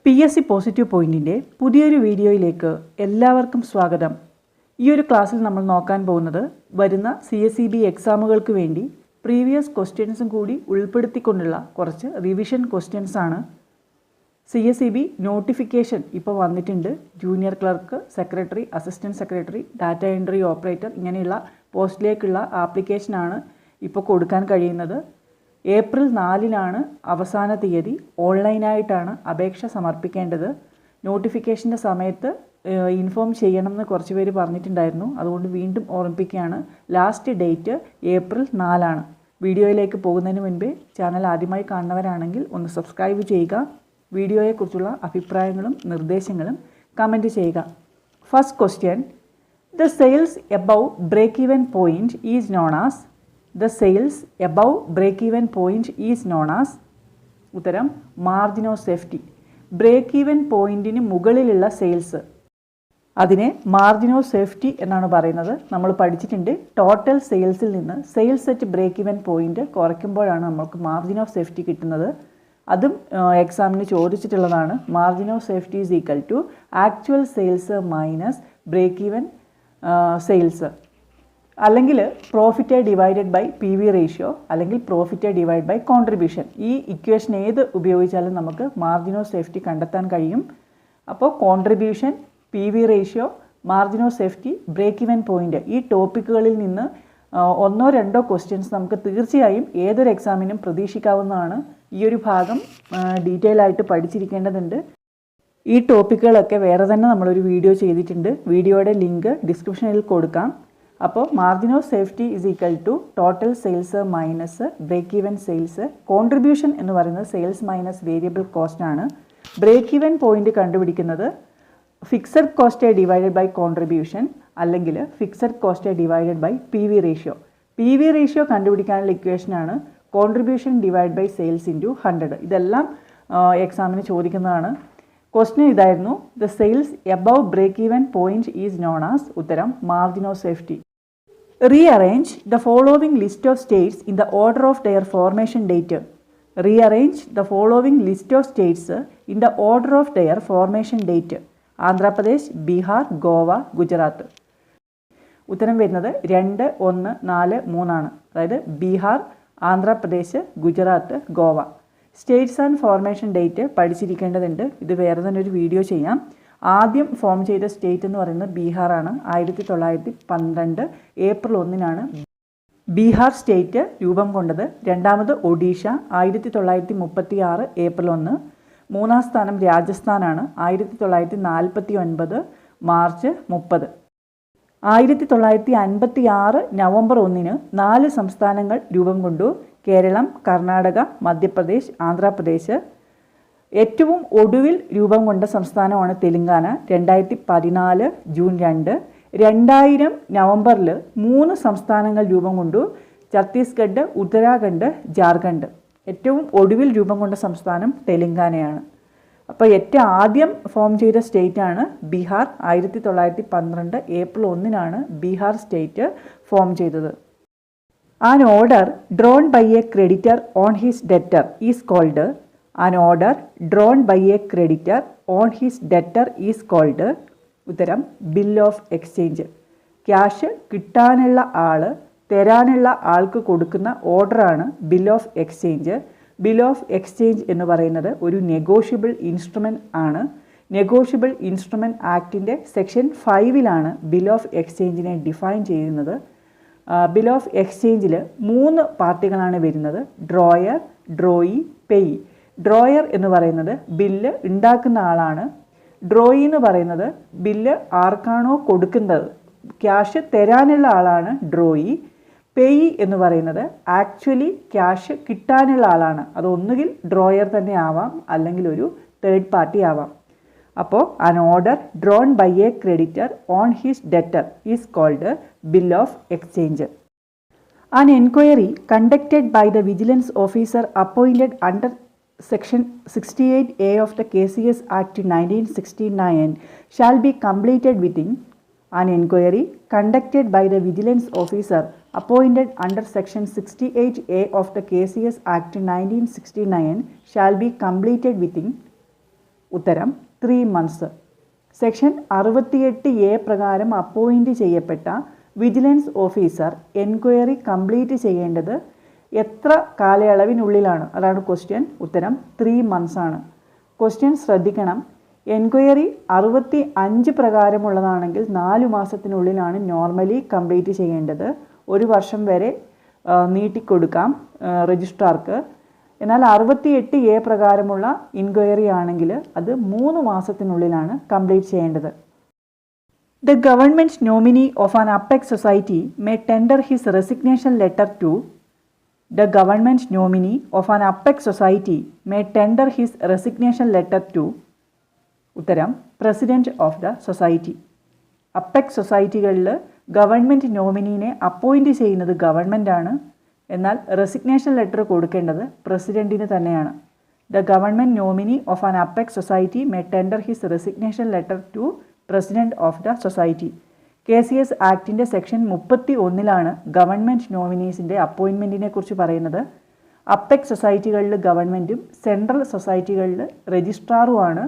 PSC positive പോയിന്റിൻ്റെ പുതിയൊരു വീഡിയോയിലേക്ക് എല്ലാവർക്കും സ്വാഗതം. ഈ ഒരു ക്ലാസ്സിൽ നമ്മൾ നോക്കാൻ പോകുന്നത് വരുന്ന CSEB എക്സാമുകൾക്ക് വേണ്ടി പ്രീവിയസ് ക്വസ്റ്റ്യൻസും കൂടി ഉൾപ്പെടുത്തിക്കൊണ്ടുള്ള കുറച്ച് റിവിഷൻ ക്വസ്റ്റ്യൻസ് ആണ്. CSEB നോട്ടിഫിക്കേഷൻ ഇപ്പോൾ വന്നിട്ടുണ്ട്. Junior clerk, secretary, assistant secretary, data entry operator ഇങ്ങനെയുള്ള പോസ്റ്റിലേക്കുള്ള ആപ്ലിക്കേഷനാണ് ഇപ്പോൾ കൊടുക്കാൻ കഴിയുന്നത്. ഏപ്രിൽ 4-നാണ് അവസാന തീയതി. ഓൺലൈനായിട്ടാണ് അപേക്ഷ സമർപ്പിക്കേണ്ടത്. നോട്ടിഫിക്കേഷൻ്റെ സമയത്ത് ഇൻഫോം ചെയ്യണമെന്ന് കുറച്ച് പേര് പറഞ്ഞിട്ടുണ്ടായിരുന്നു. അതുകൊണ്ട് വീണ്ടും ഓർമ്മിപ്പിക്കുകയാണ്, ലാസ്റ്റ് ഡേറ്റ് ഏപ്രിൽ 4-ആണ്. വീഡിയോയിലേക്ക് പോകുന്നതിന് മുൻപേ ചാനൽ ആദ്യമായി കാണുന്നവരാണെങ്കിൽ ഒന്ന് സബ്സ്ക്രൈബ് ചെയ്യുക. വീഡിയോയെക്കുറിച്ചുള്ള അഭിപ്രായങ്ങളും നിർദ്ദേശങ്ങളും കമൻറ്റ് ചെയ്യുക. First question, the sales above break even point is known as. The sales above break-even point is known as. ഉത്തരം margin of safety. Break even പോയിൻറ്റിന് മുകളിലുള്ള സെയിൽസ്, അതിനെ മാർജിൻ ഓഫ് സേഫ്റ്റി എന്നാണ് പറയുന്നത്. നമ്മൾ പഠിച്ചിട്ടുണ്ട്, ടോട്ടൽ സെയിൽസിൽ നിന്ന് sales at break even point കുറയ്ക്കുമ്പോഴാണ് നമുക്ക് മാർജിൻ ഓഫ് സേഫ്റ്റി കിട്ടുന്നത്. അതും എക്സാമിന് ചോദിച്ചിട്ടുള്ളതാണ്. Margin of safety is equal to actual sales minus break even sales, അല്ലെങ്കിൽ profit divided by PV ratio, അല്ലെങ്കിൽ പ്രോഫിറ്റ് ഡിവൈഡ് ബൈ കോൺട്രിബ്യൂഷൻ. ഈ ഇക്വേഷൻ ഏത് ഉപയോഗിച്ചാലും നമുക്ക് മാർജിൻ ഓഫ് സേഫ്റ്റി കണ്ടെത്താൻ കഴിയും. അപ്പോൾ contribution, PV ratio, margin of safety, break even point, ഈ ടോപ്പിക്കുകളിൽ നിന്ന് 1-2 ക്വസ്റ്റ്യൻസ് നമുക്ക് തീർച്ചയായും ഏതൊരു എക്സാമിനും പ്രതീക്ഷിക്കാവുന്നതാണ്. ഈ ഒരു ഭാഗം ഡീറ്റെയിൽ ആയിട്ട് പഠിച്ചിരിക്കേണ്ടതുണ്ട്. ഈ ടോപ്പിക്കുകളൊക്കെ വേറെ തന്നെ നമ്മളൊരു വീഡിയോ ചെയ്തിട്ടുണ്ട്. വീഡിയോയുടെ ലിങ്ക് ഡിസ്ക്രിപ്ഷനിൽ കൊടുക്കാം. അപ്പോൾ margin of safety is equal to total sales minus break even sales. Contribution എന്ന് പറയുന്നത് സെയിൽസ് മൈനസ് വേരിയബിൾ കോസ്റ്റ് ആണ്. ബ്രേക്ക് ഈവൻ പോയിന്റ് കണ്ടുപിടിക്കുന്നത് fixed cost divided by contribution, അല്ലെങ്കിൽ fixed cost divided by PV ratio. PV ratio കണ്ടുപിടിക്കാനുള്ള ഇക്വേഷനാണ് contribution divide by sales into 100. ഇതെല്ലാം എക്സാമിന് ചോദിക്കുന്നതാണ്. ക്വസ്റ്റ്യൻ ഇതായിരുന്നു, the sales above break even point is known as. ഉത്തരം margin of safety. Rearrange the following list of states in the order of their formation date. Rearrange the following list of states in the order of their formation date. Andhra Pradesh, Bihar, Goa, Gujarat. ഉത്തരം വരുന്നത് 2, 1, 4, 3 ആണ്. അതായത് Bihar, Andhra Pradesh, Gujarat, Goa. States and formation date പഠിച്ചിരിക്കേണ്ടതുണ്ട്. ഇത് വേറെ തന്നെ ഒരു video ചെയ്യാം. ആദ്യം ഫോം ചെയ്ത സ്റ്റേറ്റ് എന്ന് പറയുന്നത് ബീഹാറാണ്. 1912 ഏപ്രിൽ 1-നാണ് ബീഹാർ സ്റ്റേറ്റ് രൂപം കൊണ്ടത്. രണ്ടാമത് ഒഡീഷ, 1936 ഏപ്രിൽ 1. മൂന്നാം സ്ഥാനം രാജസ്ഥാനാണ്, 1949 മാർച്ച് 30. 1956 നവംബർ 1-ന് 4 സംസ്ഥാനങ്ങൾ രൂപം കൊണ്ടു. കേരളം, കർണാടക, മധ്യപ്രദേശ്, ആന്ധ്രാപ്രദേശ്. ഏറ്റവും ഒടുവിൽ രൂപം കൊണ്ട സംസ്ഥാനമാണ് തെലുങ്കാന, 2014 ജൂൺ 2. 2000 നവംബറിൽ 3 സംസ്ഥാനങ്ങൾ രൂപം കൊണ്ടു. ഛത്തീസ്ഗഡ്, ഉത്തരാഖണ്ഡ്, ജാർഖണ്ഡ്. ഏറ്റവും ഒടുവിൽ രൂപം കൊണ്ട സംസ്ഥാനം തെലുങ്കാനയാണ്. അപ്പോൾ ഏറ്റവും ആദ്യം ഫോം ചെയ്ത സ്റ്റേറ്റാണ് ബീഹാർ. 1912 ഏപ്രിൽ 1-നാണ് ബീഹാർ സ്റ്റേറ്റ് ഫോം ചെയ്തത്. An order drawn by a creditor on his debtor is called. An order drawn by a creditor on his debtor is called. ഉത്തരം ബിൽ ഓഫ് എക്സ്ചേഞ്ച്. ക്യാഷ് കിട്ടാനുള്ള ആൾ തരാനുള്ള ആൾക്ക് കൊടുക്കുന്ന ഓർഡറാണ് bill of exchange. Bill of exchange എന്ന് പറയുന്നത് ഒരു നെഗോഷ്യബിൾ ഇൻസ്ട്രുമെൻ്റ് ആണ്. നെഗോഷ്യബിൾ ഇൻസ്ട്രുമെൻ്റ് ആക്ടിൻ്റെ സെക്ഷൻ 5-ലാണ് ബിൽ ഓഫ് എക്സ്ചേഞ്ചിനെ ഡിഫൈൻ ചെയ്യുന്നത്. ബിൽ ഓഫ് എക്സ്ചേഞ്ചിൽ 3 പാർട്ടികളാണ് വരുന്നത്: ഡ്രോയർ, ഡ്രോയി, പേയി. ഡ്രോയർ എന്ന് പറയുന്നത് ബില്ല് ഉണ്ടാക്കുന്ന ആളാണ്. ഡ്രോയി എന്ന് പറയുന്നത് ബില്ല് ആർക്കാണോ കൊടുക്കുന്നത്, ക്യാഷ് തരാനുള്ള ആളാണ് ഡ്രോയി. പേയി എന്ന് പറയുന്നത് ആക്ച്വലി ക്യാഷ് കിട്ടാനുള്ള ആളാണ്. അത് ഒന്നുകിൽ ഡ്രോയർ തന്നെ ആവാം, അല്ലെങ്കിൽ ഒരു തേർഡ് പാർട്ടി ആവാം. അപ്പോൾ an order drawn by a creditor on his debtor is called bill of exchange. An enquiry conducted by the vigilance officer appointed under Section 68A of the KCS Act 1969 shall be completed within. An inquiry conducted by the vigilance officer appointed under Section 68A of the KCS Act 1969 shall be completed within. ഉത്തരം 3 months. Section 68A പ്രകാരം appoint ചെയ്യപ്പെട്ട vigilance officer enquiry complete ചെയ്യേണ്ടത് എത്ര കാലയളവിനുള്ളിലാണ്? അതാണ് question. ഉത്തരം 3 months ആണ്. Question ശ്രദ്ധിക്കണം. Enquiry 65 പ്രകാരമുള്ളതാണെങ്കിൽ 4 മാസത്തിനുള്ളിലാണ് normally complete ചെയ്യേണ്ടത്. 1 വർഷം വരെ നീട്ടിക്കൊടുക്കാം രജിസ്ട്രാർക്ക്. എന്നാൽ 68A പ്രകാരമുള്ള ഇൻക്വയറി ആണെങ്കിൽ അത് 3 മാസത്തിനുള്ളിലാണ് കംപ്ലീറ്റ് ചെയ്യേണ്ടത്. The government nominee of an apex society may tender his resignation letter to The government nominee of an apex society may tender his resignation letter to ഉത്തരം president of the society. Apex സൊസൈറ്റികളിൽ government നോമിനീനെ appoint ചെയ്യുന്നത് ഗവൺമെൻറ്റാണ്. എന്നാൽ resignation letter കൊടുക്കേണ്ടത് പ്രസിഡൻറ്റിന് തന്നെയാണ്. The government nominee of an apex society may tender his resignation letter to president of the society. KCS ആക്ടിൻ്റെ സെക്ഷൻ 31 ഗവൺമെൻറ് നോമിനീസിൻ്റെ അപ്പോയിൻമെൻറ്റിനെ കുറിച്ച് പറയുന്നത്. അപ്പെക്സ് സൊസൈറ്റികളിൽ ഗവൺമെൻറ്റും സെൻട്രൽ സൊസൈറ്റികളിൽ രജിസ്ട്രാറുമാണ്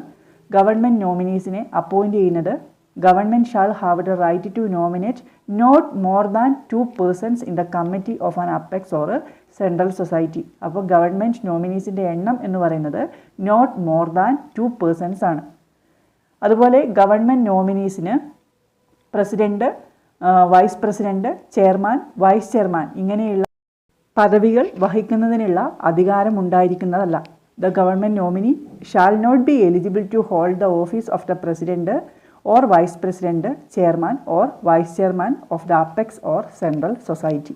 ഗവൺമെൻറ് നോമിനീസിനെ അപ്പോയിൻറ്റ് ചെയ്യുന്നത്. Government shall have the right to nominate not more than 2 persons in the committee of an apex or central society. അപ്പോൾ ഗവൺമെൻറ് നോമിനീസിൻ്റെ എണ്ണം എന്ന് പറയുന്നത് നോട്ട് മോർ ദാൻ 2 persons ആണ്. അതുപോലെ ഗവൺമെൻറ് നോമിനീസിന് president, vice president, chairman, vice chairman ഇങ്ങനെയുള്ള പദവികൾ വഹിക്കുന്നതിനുള്ള അധികാരം ഉണ്ടായിരിക്കുന്നതല്ല. The government nominee shall not be eligible to hold the office of the president or vice president, chairman or vice chairman of the apex or central society.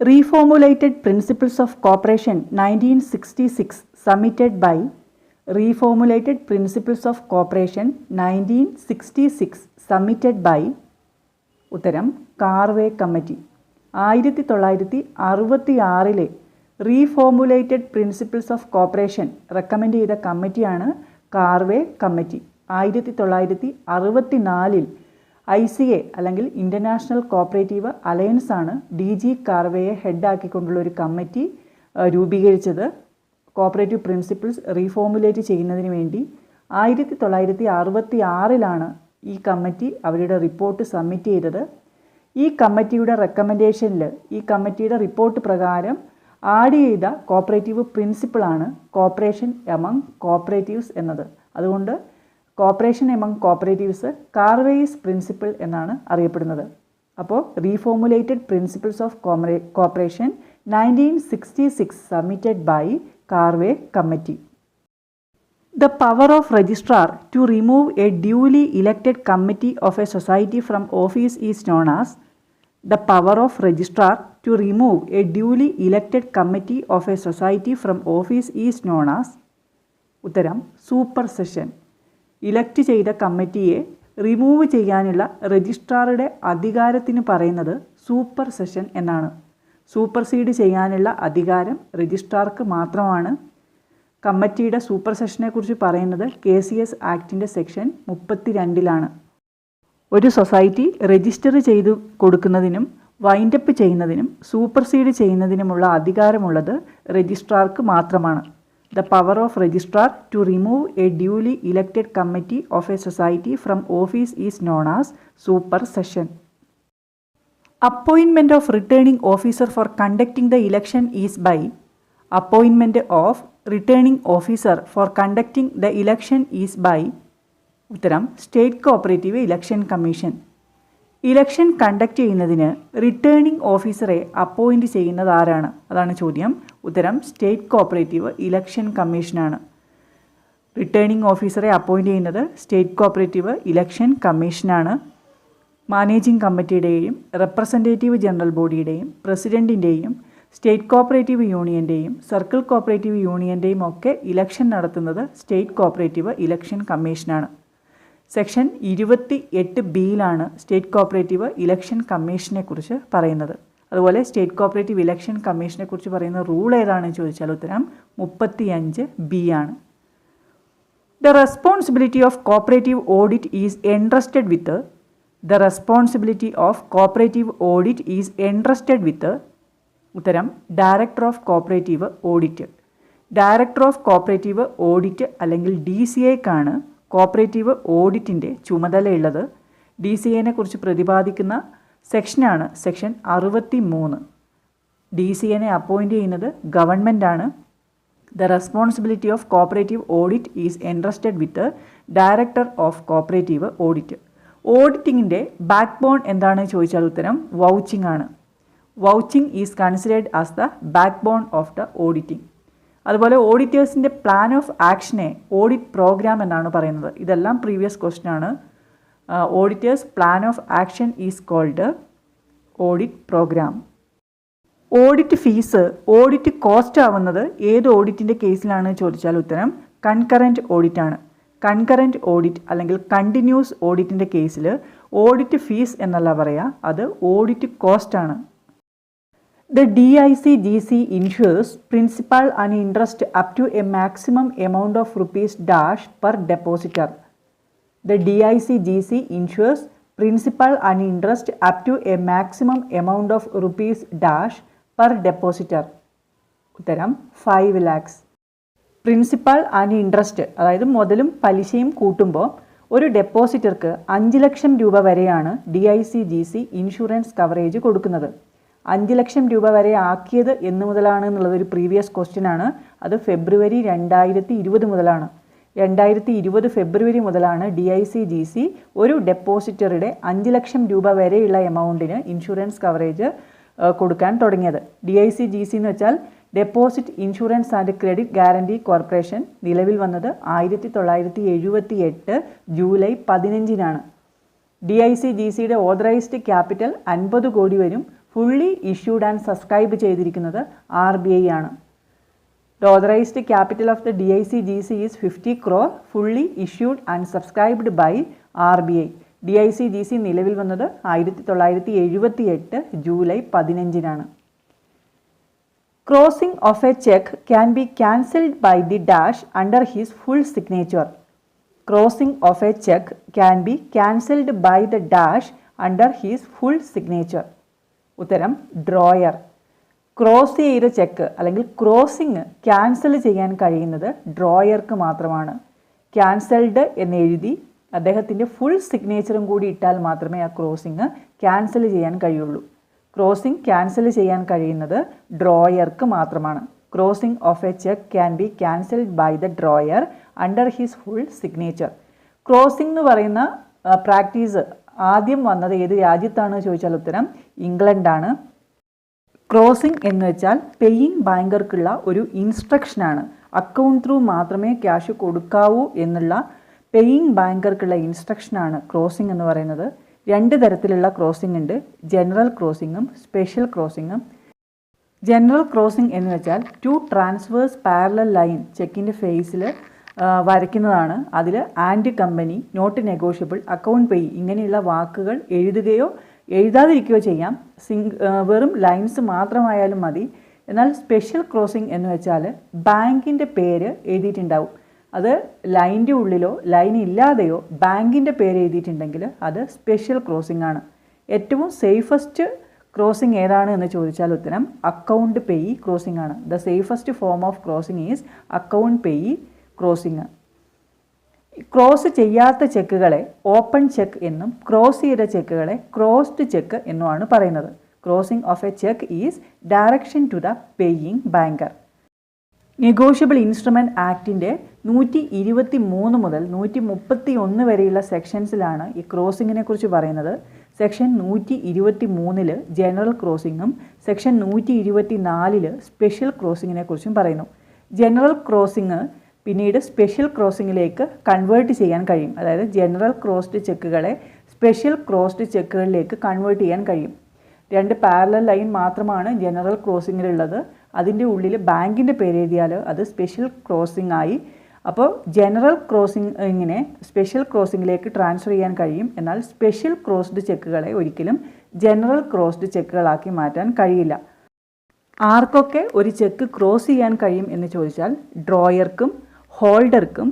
Reformulated Principles of Cooperation 1966 submitted by Reformulated Principles of Cooperation 1966 submitted by ഉത്തരം Karve committee. 1966 reformulated principles of cooperation recommend ചെയ്ത കമ്മിറ്റിയാണ് Karve committee. 1964 ICA അല്ലെങ്കിൽ international cooperative alliance ആണ് DG കാർവേയെ ഹെഡാക്കിക്കൊണ്ടുള്ള ഒരു കമ്മിറ്റി രൂപീകരിച്ചത്. കോപ്പറേറ്റീവ് പ്രിൻസിപ്പിൾസ് റീഫോമുലേറ്റ് ചെയ്യുന്നതിന് വേണ്ടി 1966 ഈ കമ്മിറ്റി അവരുടെ റിപ്പോർട്ട് സബ്മിറ്റ് ചെയ്തത്. ഈ കമ്മിറ്റിയുടെ റെക്കമെൻഡേഷനിൽ, ഈ കമ്മിറ്റിയുടെ റിപ്പോർട്ട് പ്രകാരം ആഡ് ചെയ്ത കോപ്പറേറ്റീവ് പ്രിൻസിപ്പിളാണ് കോപ്പറേഷൻ എമംഗ് കോപ്പറേറ്റീവ്സ് എന്നത്. അതുകൊണ്ട് cooperation among cooperatives Karve's principle എന്നാണ് അറിയപ്പെടുന്നത്. അപ്പോൾ reformulated principles of cooperation 1966 submitted by Karve committee. The power of registrar to remove a duly elected committee of a society from office is known as The power of registrar to remove a duly elected committee of a society from office is known as ഉത്തരം supersession. Elect ചെയ്ത കമ്മിറ്റിയെ remove ചെയ്യാനുള്ള രജിസ്ട്രാറുടെ അധികാരത്തിന് പറയുന്നത് supersession എന്നാണ്. Supersede ചെയ്യാനുള്ള അധികാരം രജിസ്ട്രാർക്ക് മാത്രമാണ്. കമ്മിറ്റിയുടെ സൂപ്പർസെഷനെ കുറിച്ച് പറയുന്നത് KCS ആക്ടിൻ്റെ സെക്ഷൻ 32 ഒരു സൊസൈറ്റി രജിസ്റ്റർ ചെയ്തു കൊടുക്കുന്നതിനും വൈൻഡപ്പ് ചെയ്യുന്നതിനും സൂപ്പർസീഡ് ചെയ്യുന്നതിനുമുള്ള അധികാരമുള്ളത് രജിസ്ട്രാർക്ക് മാത്രമാണ്. The power of registrar to remove a duly elected committee of a society from office is known as supersession. Appointment of returning officer for conducting the election is by appointment of returning officer for conducting the election is by ഉത്തരം state cooperative election commission. Election conduct ചെയ്യുന്നതിന് returning ഓഫീസറെ appoint ചെയ്യുന്നത് ആരാണ്? അതാണ് ചോദ്യം. ഉത്തരം state cooperative election കമ്മീഷനാണ്. Returning ഓഫീസറെ അപ്പോയിൻറ്റ് ചെയ്യുന്നത് സ്റ്റേറ്റ് കോപ്പറേറ്റീവ് ഇലക്ഷൻ കമ്മീഷനാണ്. മാനേജിംഗ് കമ്മിറ്റിയുടെയും റെപ്രസെൻറ്റേറ്റീവ് ജനറൽ ബോഡിയുടെയും പ്രസിഡൻറ്റിൻ്റെയും സ്റ്റേറ്റ് കോപ്പറേറ്റീവ് യൂണിയൻ്റെയും സർക്കിൾ കോപ്പറേറ്റീവ് യൂണിയൻ്റെയും ഒക്കെ ഇലക്ഷൻ നടത്തുന്നത് സ്റ്റേറ്റ് കോപ്പറേറ്റീവ് ഇലക്ഷൻ കമ്മീഷനാണ്. Section 28B state cooperative election കമ്മീഷനെ കുറിച്ച് പറയുന്നത്. അതുപോലെ സ്റ്റേറ്റ് കോപ്പറേറ്റീവ് ഇലക്ഷൻ കമ്മീഷനെ കുറിച്ച് പറയുന്ന റൂൾ ഏതാണെന്ന് ചോദിച്ചാൽ ഉത്തരം 35B ആണ്. The responsibility of cooperative audit is entrusted with the responsibility of cooperative audit is entrusted with ഉത്തരം director of cooperative audit. Director of cooperative audit അല്ലെങ്കിൽ DCAക്കാണ് കോപ്പറേറ്റീവ് ഓഡിറ്റിൻ്റെ ചുമതലയുള്ളത്. DCAനെ കുറിച്ച് പ്രതിപാദിക്കുന്ന സെക്ഷനാണ് സെക്ഷൻ 63. DCAനെ അപ്പോയിൻ്റ് ചെയ്യുന്നത് ഗവൺമെൻറ്റാണ്. The responsibility of cooperative audit is entrusted with director of cooperative audit. ഓഡിറ്റിങ്ങിൻ്റെ ബാക്ക് ബോൺ എന്താണെന്ന് ചോദിച്ചാൽ ഉത്തരം വൗച്ചിങ് ആണ്. Vouching is considered as the backbone of the auditing. അതുപോലെ ഓഡിറ്റേഴ്സിൻ്റെ പ്ലാൻ ഓഫ് ആക്ഷനെ ഓഡിറ്റ് പ്രോഗ്രാം എന്നാണ് പറയുന്നത്. ഇതെല്ലാം പ്രീവിയസ് ക്വസ്റ്റ്യൻ ആണ്. Auditors plan of action is called audit programme. Audit fees audit cost ആവുന്നത് ഏത് ഓഡിറ്റിൻ്റെ കേസിലാണ് ചോദിച്ചാൽ ഉത്തരം കൺകറൻറ്റ് ഓഡിറ്റ് ആണ്. കൺകറൻറ്റ് ഓഡിറ്റ് അല്ലെങ്കിൽ കണ്ടിന്യൂസ് ഓഡിറ്റിൻ്റെ കേസിൽ ഓഡിറ്റ് ഫീസ് എന്നല്ല പറയുക, അത് ഓഡിറ്റ് കോസ്റ്റ് ആണ്. The DICGC insures principal and interest up to a maximum amount of rupees dash per depositor. The DICGC insures principal and interest up to a maximum amount of rupees dash per depositor. ഉത്തരം 5 lakhs. Principal and interest അതായത് മുതലും പലിശയും കൂട്ടുമ്പോൾ ഒരു ഡെപ്പോസിറ്റർക്ക് 5 ലക്ഷം രൂപ വരെയാണ് DICGC insurance coverage കൊടുക്കുന്നത്. 5 ലക്ഷം രൂപ വരെ ആക്കിയത് എന്ന് മുതലാണ് എന്നുള്ളത് ഒരു പ്രീവിയസ് ക്വസ്റ്റ്യൻ ആണ്. അത് ഫെബ്രുവരി 2020 മുതലാണ്. 2020 ഫെബ്രുവരി മുതലാണ് DICGC ഒരു ഡെപ്പോസിറ്ററുടെ 5 ലക്ഷം രൂപ വരെയുള്ള എമൗണ്ടിന് ഇൻഷുറൻസ് കവറേജ് കൊടുക്കാൻ തുടങ്ങിയത്. DICGC എന്ന് വെച്ചാൽ deposit insurance and credit guarantee corporation. നിലവിൽ വന്നത് 1978 ജൂലൈ 15 DICGCയുടെ ഓതറൈസ്ഡ് ക്യാപിറ്റൽ 50 കോടി വരും. ഫുള്ളി ഇഷ്യൂഡ് ആൻഡ് സബ്സ്ക്രൈബ് ചെയ്തിരിക്കുന്നത് RBI ആണ്. The authorized capital of the DICGC is 50 crore, fully issued and subscribed by RBI. DICGC നിലവിൽ വന്നത് 1978 July 15 Crossing of a check can be cancelled by the dash under his full signature. Crossing of a check can be cancelled by the dash under his full signature. ഉത്തരം drawer. Cross ചെയ്ത check അല്ലെങ്കിൽ crossing cancel ചെയ്യാൻ കഴിയുന്നത് ഡ്രോയർക്ക് മാത്രമാണ്. Cancelled എന്നെഴുതി അദ്ദേഹത്തിൻ്റെ full സിഗ്നേച്ചറും കൂടി ഇട്ടാൽ മാത്രമേ ആ ക്രോസിങ് ക്യാൻസൽ ചെയ്യാൻ കഴിയുള്ളൂ. ക്രോസിങ് ക്യാൻസൽ ചെയ്യാൻ കഴിയുന്നത് ഡ്രോയർക്ക് മാത്രമാണ്. Crossing of a cheque can be cancelled by the drawer under his full signature. Crossing എന്ന് പറയുന്ന പ്രാക്ടീസ് ആദ്യം വന്നത് ഏത് രാജ്യത്താണ് ചോദിച്ചാൽ ഉത്തരം ഇംഗ്ലണ്ടാണ്. ക്രോസിംഗ് എന്ന് വെച്ചാൽ പേയിങ് ബാങ്കർക്കുള്ള ഒരു ഇൻസ്ട്രക്ഷനാണ്. അക്കൗണ്ട് ത്രൂ മാത്രമേ ക്യാഷ് കൊടുക്കാവൂ എന്നുള്ള പേയിങ് ബാങ്കർക്കുള്ള ഇൻസ്ട്രക്ഷനാണ് ക്രോസിംഗ് എന്ന് പറയുന്നത്. 2 തരത്തിലുള്ള ക്രോസിംഗ് ഉണ്ട്, ജനറൽ ക്രോസിങ്ങും സ്പെഷ്യൽ ക്രോസിങ്ങും. ജനറൽ ക്രോസിംഗ് എന്ന് വെച്ചാൽ 2 ട്രാൻസ്വേഴ്സ് പാരലൽ ലൈൻ ചെക്കിൻ്റെ ഫേസിൽ വരയ്ക്കുന്നതാണ്. അതിൽ and company, not negotiable, account payee ഇങ്ങനെയുള്ള വാക്കുകൾ എഴുതുകയോ എഴുതാതിരിക്കുകയോ ചെയ്യാം. വെറും ലൈൻസ് മാത്രമായാലും മതി. എന്നാൽ സ്പെഷ്യൽ ക്രോസിംഗ് എന്ന് വെച്ചാൽ ബാങ്കിൻ്റെ പേര് എഴുതിയിട്ടുണ്ടാവും. അത് ലൈൻ്റെ ഉള്ളിലോ ലൈൻ ഇല്ലാതെയോ ബാങ്കിൻ്റെ പേര് എഴുതിയിട്ടുണ്ടെങ്കിൽ അത് സ്പെഷ്യൽ ക്രോസിംഗ് ആണ്. ഏറ്റവും സേഫസ്റ്റ് ക്രോസിംഗ് ഏതാണ് എന്ന് ചോദിച്ചാൽ ഉത്തരം അക്കൗണ്ട് പേയി ക്രോസിംഗ് ആണ്. The safest form of crossing is account payee crossing. Cross ചെയ്യാത്ത ചെക്കുകളെ ഓപ്പൺ ചെക്ക് എന്നും ക്രോസ് ചെയ്ത ചെക്കുകളെ ക്രോസ്ഡ് ചെക്ക് എന്നുമാണ് പറയുന്നത്. Crossing of a cheque is direction to the paying banker. Negotiable instrument ആക്ടിൻ്റെ 123 മുതൽ 131 വരെയുള്ള സെക്ഷൻസിലാണ് ഈ ക്രോസിങ്ങിനെ കുറിച്ച് പറയുന്നത്. സെക്ഷൻ 123 ജനറൽ ക്രോസിങ്ങും സെക്ഷൻ 124 സ്പെഷ്യൽ ക്രോസിങ്ങിനെ കുറിച്ചും പറയുന്നു. ജനറൽ ക്രോസിങ് പിന്നീട് സ്പെഷ്യൽ ക്രോസിങ്ങിലേക്ക് കൺവേർട്ട് ചെയ്യാൻ കഴിയും. അതായത് ജനറൽ ക്രോസ്ഡ് ചെക്കുകളെ സ്പെഷ്യൽ ക്രോസ്ഡ് ചെക്കുകളിലേക്ക് കൺവേർട്ട് ചെയ്യാൻ കഴിയും. 2 പാരലൽ ലൈൻ മാത്രമാണ് ജനറൽ ക്രോസിങ്ങിലുള്ളത്. അതിൻ്റെ ഉള്ളിൽ ബാങ്കിൻ്റെ പേര് എഴുതിയാൽ അത് സ്പെഷ്യൽ ക്രോസിംഗ് ആയി. അപ്പോൾ ജനറൽ ക്രോസിങ്ങിനെ സ്പെഷ്യൽ ക്രോസിങ്ങിലേക്ക് ട്രാൻസ്ഫർ ചെയ്യാൻ കഴിയും. എന്നാൽ സ്പെഷ്യൽ ക്രോസ്ഡ് ചെക്കുകളെ ഒരിക്കലും ജനറൽ ക്രോസ്ഡ് ചെക്കുകളാക്കി മാറ്റാൻ കഴിയില്ല. ആർക്കൊക്കെ ഒരു ചെക്ക് ക്രോസ് ചെയ്യാൻ കഴിയും എന്ന് ചോദിച്ചാൽ ഡ്രോയർക്കും ഹോൾഡർക്കും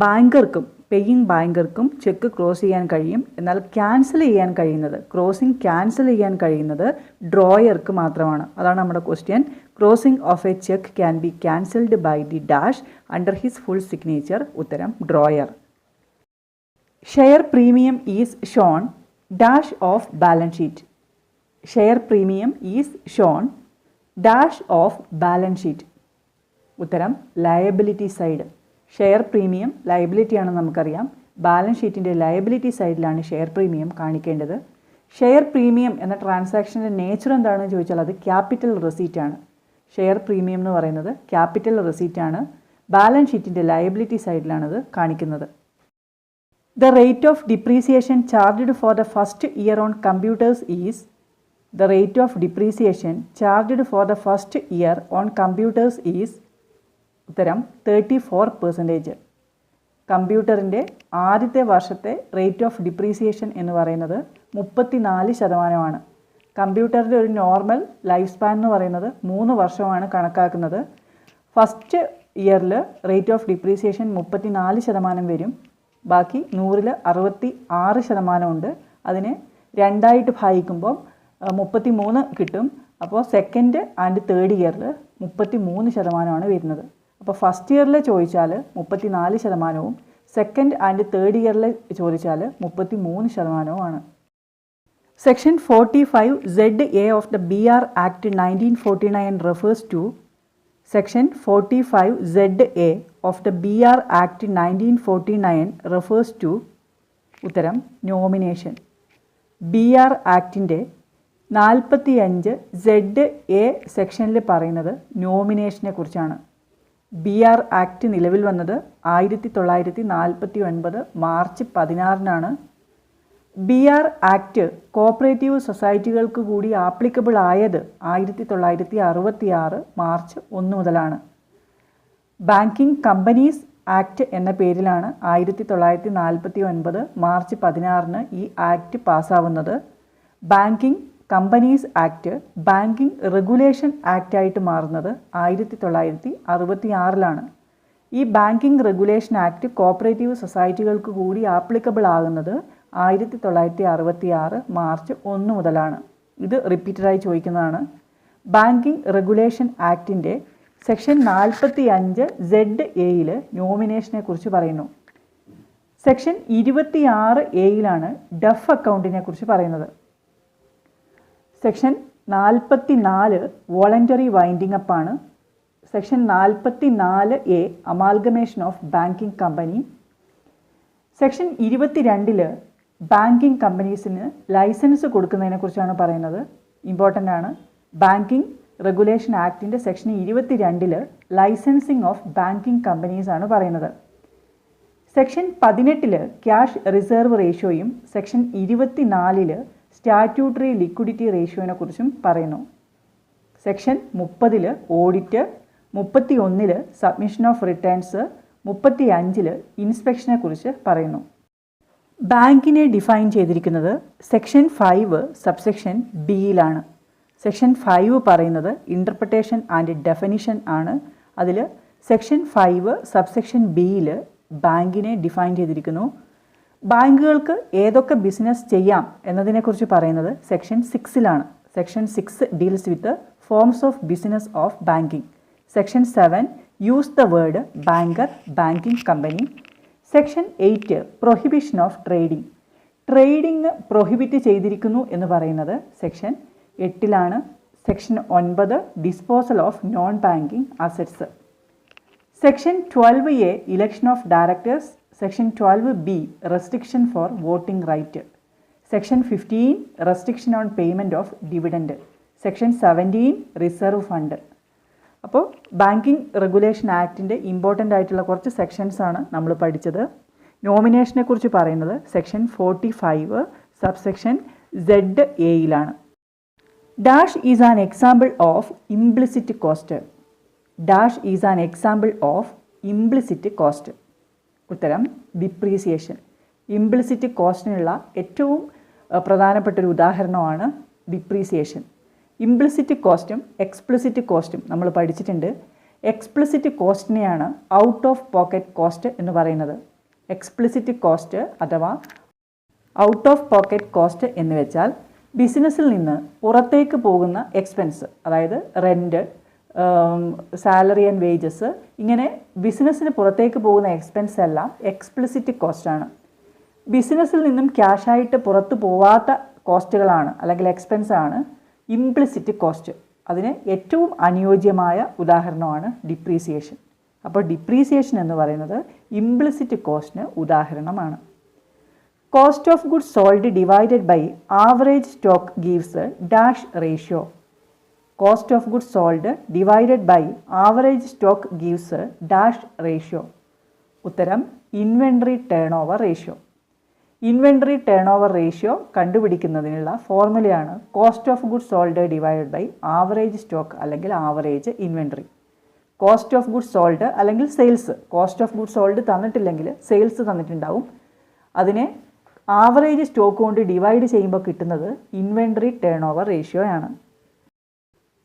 ബാങ്കർക്കും പേയിങ് ബാങ്കർക്കും ചെക്ക് ക്ലോസ് ചെയ്യാൻ കഴിയും. എന്നാൽ ക്യാൻസൽ ചെയ്യാൻ കഴിയുന്നത്, ക്യാൻസൽ ചെയ്യാൻ കഴിയുന്നത് ഡ്രോയർക്ക് മാത്രമാണ്. അതാണ് നമ്മുടെ question. Crossing of a cheque can be cancelled by the dash under his full signature. ഉത്തരം drawer. Share premium is shown dash of balance sheet. Share premium is shown dash of balance sheet. ഉത്തരം liability side. Share premium liability ആണെന്ന് നമുക്കറിയാം. Balance ഷീറ്റിൻ്റെ liability സൈഡിലാണ് share premium കാണിക്കേണ്ടത്. Share premium എന്ന ട്രാൻസാക്ഷൻ്റെ nature എന്താണെന്ന് ചോദിച്ചാൽ അത് ക്യാപിറ്റൽ റെസീറ്റ് ആണ്. ഷെയർ പ്രീമിയം എന്ന് പറയുന്നത് ക്യാപിറ്റൽ റെസീറ്റ് ആണ്. ബാലൻസ് ഷീറ്റിൻ്റെ ലയബിലിറ്റി സൈഡിലാണത് കാണിക്കുന്നത്. The rate of depreciation charged for the first year on computers is. The rate of depreciation charged for the first year on computers is. ഉത്തരം 34%. കമ്പ്യൂട്ടറിൻ്റെ ആദ്യത്തെ വർഷത്തെ റേറ്റ് ഓഫ് ഡിപ്രീസിയേഷൻ എന്ന് പറയുന്നത് 34%. കമ്പ്യൂട്ടറിൻ്റെ ഒരു നോർമൽ ലൈഫ് സ്പാൻ എന്ന് പറയുന്നത് 3 വർഷമാണ് കണക്കാക്കുന്നത്. ഫസ്റ്റ് ഇയറിൽ റേറ്റ് ഓഫ് ഡിപ്രീസിയേഷൻ 34% വരും. ബാക്കി 100-ൽ 66% ഉണ്ട്. അതിനെ 2 ഭാഗിക്കുമ്പോൾ 33 കിട്ടും. അപ്പോൾ സെക്കൻഡ് ആൻഡ് തേർഡ് ഇയറിൽ 33% വരുന്നത്. അപ്പോൾ ഫസ്റ്റ് ഇയറിൽ ചോദിച്ചാൽ 34%, സെക്കൻഡ് ആൻഡ് തേർഡ് ഇയറിൽ ചോദിച്ചാൽ 33%. Section 45ZA of the BR Act 1949 refers to. Section 45ZA of the BR Act 1949 refers to. ഉത്തരം നോമിനേഷൻ. BR ആക്ടിൻ്റെ 45ZA സെക്ഷനിൽ പറയുന്നത് നോമിനേഷനെ കുറിച്ചാണ്. BR ആക്ട് നിലവിൽ വന്നത് 1949 മാർച്ച് 16-നാണ്. BR ആക്ട് കോപ്പറേറ്റീവ് സൊസൈറ്റികൾക്ക് കൂടി ആപ്ലിക്കബിൾ ആയത് 1966 മാർച്ച് 1 മുതലാണ്. ബാങ്കിങ് കമ്പനീസ് ആക്ട് എന്ന പേരിലാണ് 1949 മാർച്ച് 16-ന് ഈ ആക്ട് പാസ്സാവുന്നത്. Banking companies act banking regulation ആക്റ്റായിട്ട് മാറുന്നത് 1966-ലാണ്. ഈ ബാങ്കിങ് റെഗുലേഷൻ ആക്ട് കോപ്പറേറ്റീവ് സൊസൈറ്റികൾക്ക് കൂടി ആപ്ലിക്കബിൾ ആകുന്നത് 1966 മാർച്ച് 1 മുതലാണ്. ഇത് റിപ്പീറ്റഡായി ചോദിക്കുന്നതാണ്. ബാങ്കിങ് റെഗുലേഷൻ ആക്ടിൻ്റെ സെക്ഷൻ 45ZAയിൽ നോമിനേഷനെ കുറിച്ച് പറയുന്നു. സെക്ഷൻ 26A ഡഫ് അക്കൗണ്ടിനെ കുറിച്ച് പറയുന്നത്. സെക്ഷൻ 44 വോളണ്ടറി വൈൻഡിങ് അപ്പ് ആണ്. Section 44A amalgamation of banking company. Section 22 banking കമ്പനീസിന് ലൈസൻസ് കൊടുക്കുന്നതിനെ കുറിച്ചാണ് പറയുന്നത്. ഇമ്പോർട്ടൻ്റ് ആണ്. ബാങ്കിങ് റെഗുലേഷൻ ആക്ടിൻ്റെ section 22 licensing of banking companies ആണ് പറയുന്നത്. സെക്ഷൻ 18 ക്യാഷ് റിസർവ് റേഷ്യോയും സെക്ഷൻ 24 സ്റ്റാറ്റ്യൂട്ടറി ലിക്വിഡിറ്റി റേഷ്യോനെ കുറിച്ചും പറയുന്നു. Section 30 audit, 31 submission of returns, 35 ഇൻസ്പെക്ഷനെ കുറിച്ച് പറയുന്നു. ബാങ്കിനെ ഡിഫൈൻ ചെയ്തിരിക്കുന്നത് സെക്ഷൻ 5 സബ്സെക്ഷൻ ബിയിലാണ്. സെക്ഷൻ 5 പറയുന്നത് ഇൻ്റർപ്രിട്ടേഷൻ ആൻഡ് ഡെഫിനിഷൻ ആണ്. അതിൽ സെക്ഷൻ 5 സബ്സെക്ഷൻ ബിയിൽ ബാങ്കിനെ ഡിഫൈൻ ചെയ്തിരിക്കുന്നു. ബാങ്കുകൾക്ക് ഏതൊക്കെ ബിസിനസ് ചെയ്യാം എന്നതിനെക്കുറിച്ച് പറയുന്നത് സെക്ഷൻ 6-ലാണ്. Section 6 deals with forms of business of banking. Section 7 use the word banker, banking company. Section 8 prohibition of trading. Trading prohibit ചെയ്തിരിക്കുന്നു എന്ന് പറയുന്നത് സെക്ഷൻ 8-ലാണ്. Section 9 disposal of non banking assets. Section 12A election of directors. Section 12B restriction for voting right. Section 15 restriction on payment of dividend. Section 17 reserve fund. അപ്പോൾ banking regulation ആക്ടിൻ്റെ important ആയിട്ടുള്ള കുറച്ച് sections ആണ് നമ്മൾ പഠിച്ചത്. നോമിനേഷനെ കുറിച്ച് പറയുന്നത് സെക്ഷൻ 45 സബ്സെക്ഷൻ ZAയിലാണ്. Dash is an example of implicit cost. Dash is an example of implicit cost. ഉത്തരം ഡിപ്രീസിയേഷൻ. ഇംപ്ലിസിറ്റ് കോസ്റ്റിനുള്ള ഏറ്റവും പ്രധാനപ്പെട്ടൊരു ഉദാഹരണമാണ് ഡിപ്രീസിയേഷൻ. ഇംപ്ലിസിറ്റ് കോസ്റ്റും എക്സ്പ്ലിസിറ്റ് കോസ്റ്റും നമ്മൾ പഠിച്ചിട്ടുണ്ട്. എക്സ്പ്ലിസിറ്റ് കോസ്റ്റിനെയാണ് ഔട്ട് ഓഫ് പോക്കറ്റ് കോസ്റ്റ് എന്ന് പറയുന്നത്. എക്സ്പ്ലിസിറ്റ് കോസ്റ്റ് അഥവാ ഔട്ട് ഓഫ് പോക്കറ്റ് കോസ്റ്റ് എന്ന് വെച്ചാൽ ബിസിനസ്സിൽ നിന്ന് പുറത്തേക്ക് പോകുന്ന എക്സ്പെൻസ്, അതായത് റെൻറ്റ്, സാലറി ആൻഡ് വേജസ്, ഇങ്ങനെ ബിസിനസ്സിന് പുറത്തേക്ക് പോകുന്ന എക്സ്പെൻസ് എല്ലാം എക്സ്പ്ലിസിറ്റ് കോസ്റ്റാണ്. ബിസിനസ്സിൽ നിന്നും ക്യാഷായിട്ട് പുറത്തു പോവാത്ത കോസ്റ്റുകളാണ് അല്ലെങ്കിൽ എക്സ്പെൻസ് ആണ് ഇംപ്ലിസിറ്റ് കോസ്റ്റ്. അതിന് ഏറ്റവും അനുയോജ്യമായ ഉദാഹരണമാണ് ഡിപ്രീസിയേഷൻ. അപ്പോൾ ഡിപ്രീസിയേഷൻ എന്ന് പറയുന്നത് ഇംപ്ലിസിറ്റ് കോസ്റ്റിന് ഉദാഹരണമാണ്. Cost of goods sold divided by average stock gives dash ratio. Cost of goods sold divided by average stock gives dash ratio. ഉത്തരം inventory turnover ratio. Inventory turnover ratio കണ്ടുപിടിക്കുന്നതിനുള്ള ഫോർമുലയാണ് cost of goods sold divided by average stock അല്ലെങ്കിൽ average inventory. Cost of goods sold അല്ലെങ്കിൽ sales, cost of goods sold തന്നിട്ടില്ലെങ്കിൽ sales തന്നിട്ടുണ്ടാവും, അതിനെ average stock കൊണ്ട് divide ചെയ്യുമ്പോൾ കിട്ടുന്നത് ഇൻവെൻട്രി ടേൺ ഓവർ റേഷ്യോ ആണ്.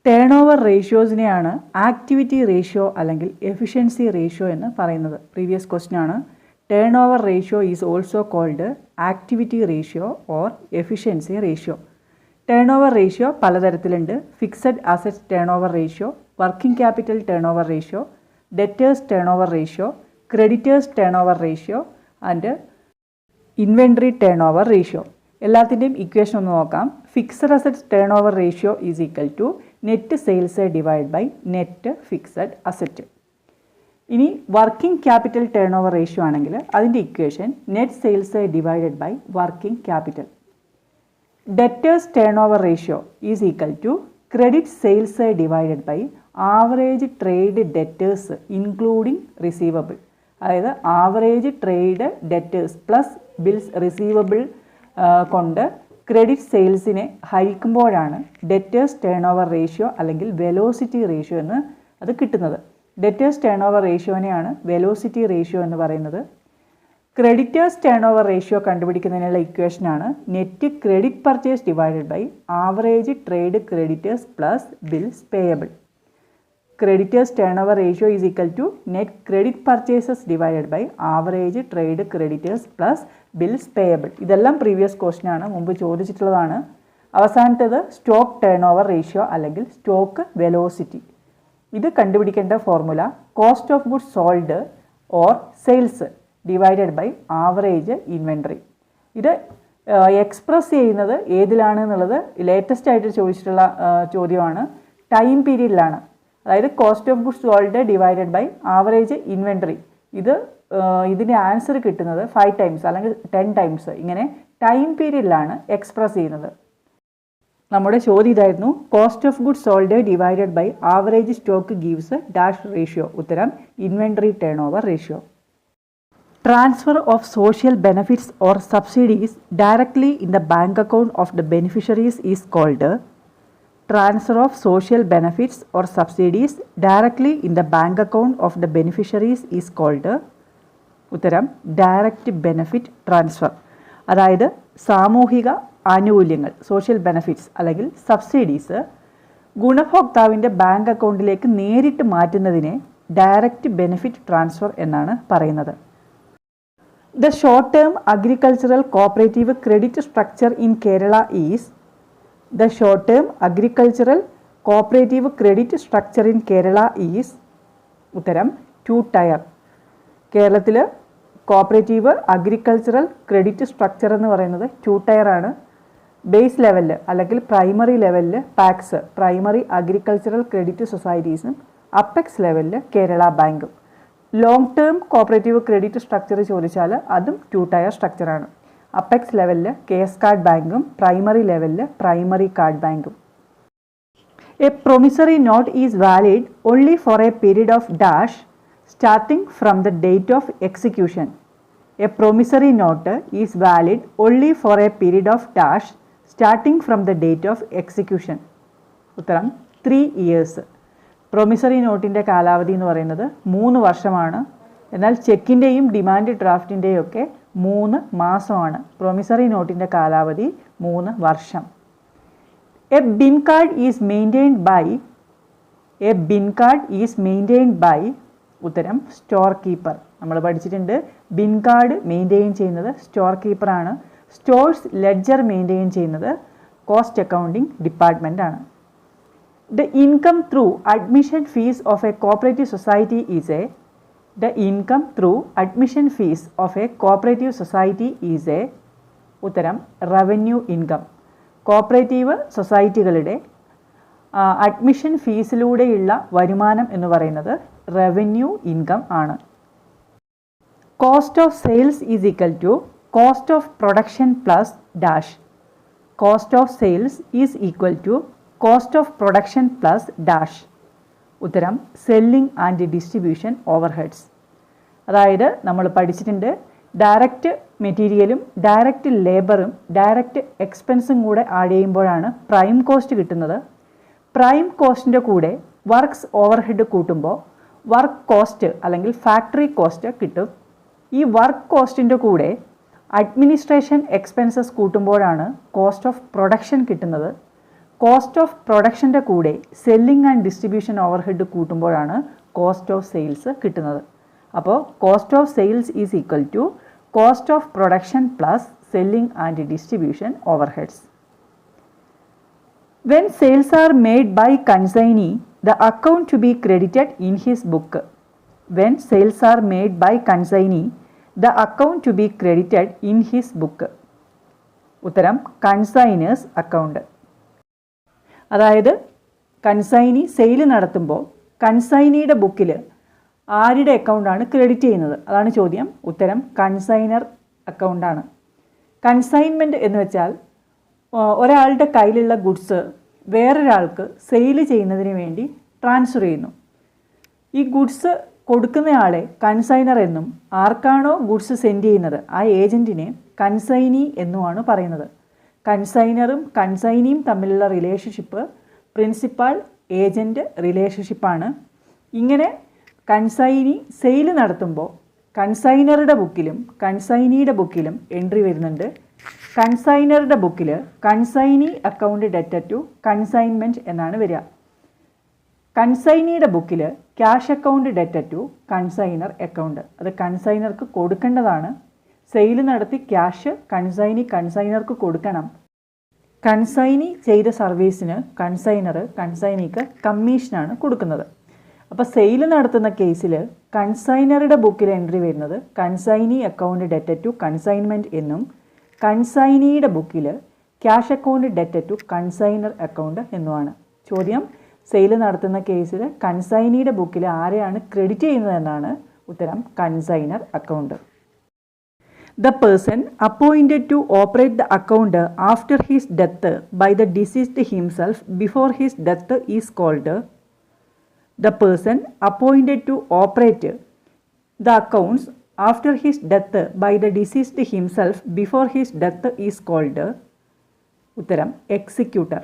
ടേൺ ഓവർ റേഷ്യോസിനെയാണ് ആക്ടിവിറ്റി റേഷ്യോ അല്ലെങ്കിൽ എഫിഷ്യൻസി റേഷ്യോ എന്ന് പറയുന്നത്. പ്രീവിയസ് ക്വസ്റ്റ്യൻ ആണ്. Turnover ratio is also called activity ratio or efficiency ratio. Turnover ratio പലതരത്തിലുണ്ട്. Fixed asset turnover ratio, working capital turnover ratio, debtors turnover ratio, creditors turnover ratio and inventory turnover ratio. എല്ലാത്തിൻ്റെയും equation ഒന്ന് നോക്കാം. Fixed asset turnover ratio is equal to net sales divide by net fixed asset. ഇനി working capital turnover ratio ആണെങ്കിൽ അതിൻ്റെ equation net sales divided by working capital. Debtors turnover ratio is equal to credit sales divided by average trade debtors including receivable. അതായത് average trade debtors plus bills receivable കൊണ്ട് credit സെയിൽസിനെ ഹരിക്കുമ്പോഴാണ് debtors turnover ratio അല്ലെങ്കിൽ velocity ratio എന്ന് അത് കിട്ടുന്നത്. Debtors turnover റേഷ്യോനെയാണ് velocity ratio എന്ന് പറയുന്നത്. ക്രെഡിറ്റേഴ്സ് ടേൺ ഓവർ റേഷ്യോ കണ്ടുപിടിക്കുന്നതിനുള്ള ഇക്വേഷനാണ് net credit purchase divided by average trade creditors plus bills payable. Creditors turnover ratio is equal to net credit purchases divided by average trade creditors plus bills payable. ഇതെല്ലാം previous question ആണ്, മുമ്പ് ചോദിച്ചിട്ടുള്ളതാണ്. അവസാനത്തേത് stock turnover ratio അല്ലെങ്കിൽ stock velocity. ഇത് കണ്ടുപിടിക്കേണ്ട formula cost of goods sold or sales divided by average inventory. ഇത് express ചെയ്യുന്നത് ഏതിലാണ് എന്നുള്ളത് ലേറ്റസ്റ്റ് ആയിട്ട് ചോദിച്ചിട്ടുള്ള ചോദ്യമാണ്. ടൈം പീരീഡിലാണ്. അതായത് cost of goods sold divided by average inventory. ഇതിൻ്റെ ആൻസർ കിട്ടുന്നത് 5 ടൈംസ് അല്ലെങ്കിൽ 10 ടൈംസ് ഇങ്ങനെ ടൈം പീരീഡിലാണ് എക്സ്പ്രസ് ചെയ്യുന്നത്. നമ്മുടെ ചോദ്യം ഇതായിരുന്നു, cost of goods sold divided by average stock gives dash ratio. ഉത്തരം inventory turnover ratio. Transfer of social benefits or subsidies directly in the bank account of the beneficiaries is called. Transfer of social benefits or subsidies directly in the bank account of the beneficiaries is called. ഉത്തരം direct benefit transfer. അതായത് സാമൂഹിക ആനുകൂല്യങ്ങൾ social benefits അല്ലെങ്കിൽ subsidies ഗുണഭോക്താവിൻ്റെ bank അക്കൗണ്ടിലേക്ക് നേരിട്ട് മാറ്റുന്നതിനെ direct benefit transfer എന്നാണ് പറയുന്നത്. The short term agricultural cooperative credit structure in Kerala is. The short-term agricultural cooperative credit structure in Kerala is. ഉത്തരം 2 tier. കേരളത്തിൽ കോപ്പറേറ്റീവ് അഗ്രികൾച്ചറൽ ക്രെഡിറ്റ് സ്ട്രക്ചർ എന്ന് പറയുന്നത് 2 tier ആണ്. ബേസ് ലെവലിൽ അല്ലെങ്കിൽ പ്രൈമറി ലെവലിൽ പാക്സ് പ്രൈമറി അഗ്രികൾച്ചറൽ ക്രെഡിറ്റ് സൊസൈറ്റീസും apex ലെവലിൽ കേരള ബാങ്കും. Long term cooperative credit structure ചോദിച്ചാൽ അതും 2 tier സ്ട്രക്ചറാണ്. അപ്പെക്സ് ലെവലിൽ കേസ് കാർഡ് ബാങ്കും പ്രൈമറി ലെവലിൽ പ്രൈമറി കാർഡ് ബാങ്കും. A promissory note is valid only for a period of dash starting from the date of execution. A promissory note is valid only for a period of dash starting from the date of execution. ഉത്തരം 3 years. Promissory നോട്ടിൻ്റെ കാലാവധി എന്ന് പറയുന്നത് 3 വർഷമാണ്. എന്നാൽ ചെക്കിൻ്റെയും demand ഡ്രാഫ്റ്റിൻ്റെയും ഒക്കെ 3 മാസമാണ്. Promissory നോട്ടിൻ്റെ കാലാവധി 3 വർഷം. A bin card is maintained by ഉത്തരം സ്റ്റോർ കീപ്പർ. നമ്മൾ പഠിച്ചിട്ടുണ്ട്. ബിൻ കാർഡ് മെയിൻറ്റെയിൻ ചെയ്യുന്നത് സ്റ്റോർ കീപ്പറാണ്. സ്റ്റോഴ്സ് ലെഡ്ജർ മെയിൻറ്റെയിൻ ചെയ്യുന്നത് കോസ്റ്റ് അക്കൗണ്ടിംഗ് ഡിപ്പാർട്ട്മെൻ്റ് ആണ്. The income through admission fees of a cooperative society is a ഉത്തരം റവന്യൂ ഇൻകം. കോപ്പറേറ്റീവ് സൊസൈറ്റികളുടെ admission ഫീസിലൂടെയുള്ള വരുമാനം എന്ന് പറയുന്നത് റവന്യൂ ഇൻകം ആണ്. Cost of sales is equal to cost of production plus dash. Cost of sales is equal to cost of production plus dash. ഉത്തരം selling and distribution overheads. അതായത് നമ്മൾ പഠിച്ചിട്ടുണ്ട്, ഡയറക്റ്റ് മെറ്റീരിയലും ഡയറക്റ്റ് ലേബറും ഡയറക്റ്റ് എക്സ്പെൻസും കൂടെ add ചെയ്യുമ്പോഴാണ് prime cost കിട്ടുന്നത്. Prime കോസ്റ്റിൻ്റെ കൂടെ വർക്ക്സ് ഓവർഹെഡ് കൂട്ടുമ്പോൾ വർക്ക് കോസ്റ്റ് അല്ലെങ്കിൽ ഫാക്ടറി കോസ്റ്റ് കിട്ടും. ഈ വർക്ക് കോസ്റ്റിൻ്റെ കൂടെ അഡ്മിനിസ്ട്രേഷൻ എക്സ്പെൻസസ് കൂട്ടുമ്പോഴാണ് കോസ്റ്റ് ഓഫ് പ്രൊഡക്ഷൻ കിട്ടുന്നത്. കോസ്റ്റ് ഓഫ് പ്രൊഡക്ഷൻ്റെ കൂടെ സെല്ലിംഗ് ആൻഡ് ഡിസ്ട്രിബ്യൂഷൻ ഓവർഹെഡ് കൂട്ടുമ്പോഴാണ് കോസ്റ്റ് ഓഫ് സെയിൽസ് കിട്ടുന്നത്. അപ്പോൾ cost of sales is equal to cost of production plus selling and distribution overheads. When sales are made by consignee, the account to be credited in his book. When sales are made by consignee, the account to be credited in his book. ഉത്തരം കൺസൈനേഴ്സ് account. അതായത് consignee sale നടത്തുമ്പോൾ കൺസൈനിയുടെ ബുക്കിൽ ആരുടെ അക്കൗണ്ടാണ് credit ചെയ്യുന്നത്? അതാണ് ചോദ്യം. ഉത്തരം consignor അക്കൗണ്ടാണ്. Consignment എന്ന് വെച്ചാൽ ഒരാളുടെ കയ്യിലുള്ള ഗുഡ്സ് വേറൊരാൾക്ക് സെയിൽ ചെയ്യുന്നതിന് വേണ്ടി ട്രാൻസ്ഫർ ചെയ്യുന്നു. ഈ ഗുഡ്സ് കൊടുക്കുന്നയാളെ കൺസൈനർ എന്നും ആർക്കാണോ ഗുഡ്സ് സെൻഡ് ചെയ്യുന്നത് ആ ഏജൻറ്റിനെ കൺസൈനി എന്നുമാണ് പറയുന്നത്. കൺസൈനറും കൺസൈനിയും തമ്മിലുള്ള റിലേഷൻഷിപ്പ് പ്രിൻസിപ്പാൾ ഏജൻറ്റ് റിലേഷൻഷിപ്പാണ്. ഇങ്ങനെ കൺസൈനി സെയിൽ നടത്തുമ്പോൾ കൺസൈനറുടെ ബുക്കിലും കൺസൈനിയുടെ ബുക്കിലും എൻട്രി വരുന്നുണ്ട്. കൺസൈനറുടെ ബുക്കിൽ consignee account debtor to consignment എന്നാണ് വരിക. കൺസൈനിയുടെ ബുക്കിൽ cash account debtor to consignor account. അത് കൺസൈനർക്ക് കൊടുക്കേണ്ടതാണ്. സെയിൽ നടത്തി ക്യാഷ് കൺസൈനർക്ക് കൊടുക്കണം. കൺസൈനി ചെയ്ത സർവീസിന് കൺസൈനിക്ക് കമ്മീഷനാണ് കൊടുക്കുന്നത്. അപ്പോൾ സെയിൽ നടത്തുന്ന കേസിൽ കൺസൈനറുടെ ബുക്കിൽ എൻട്രി വരുന്നത് consignee account debtor to consignment എന്നും കൺസൈനിയുടെ ബുക്കിൽ cash account debtor to consignor account എന്നുമാണ്. ചോദ്യം, സെയിൽ നടത്തുന്ന കേസിൽ കൺസൈനിയുടെ ബുക്കിൽ ആരെയാണ് ക്രെഡിറ്റ് ചെയ്യുന്നതെന്നാണ്. ഉത്തരം consignor account. The person appointed to operate the account after his death by the deceased himself before his death is called. The person appointed to operate the accounts after his death by the deceased himself before his death is called. ഉത്തരം executor.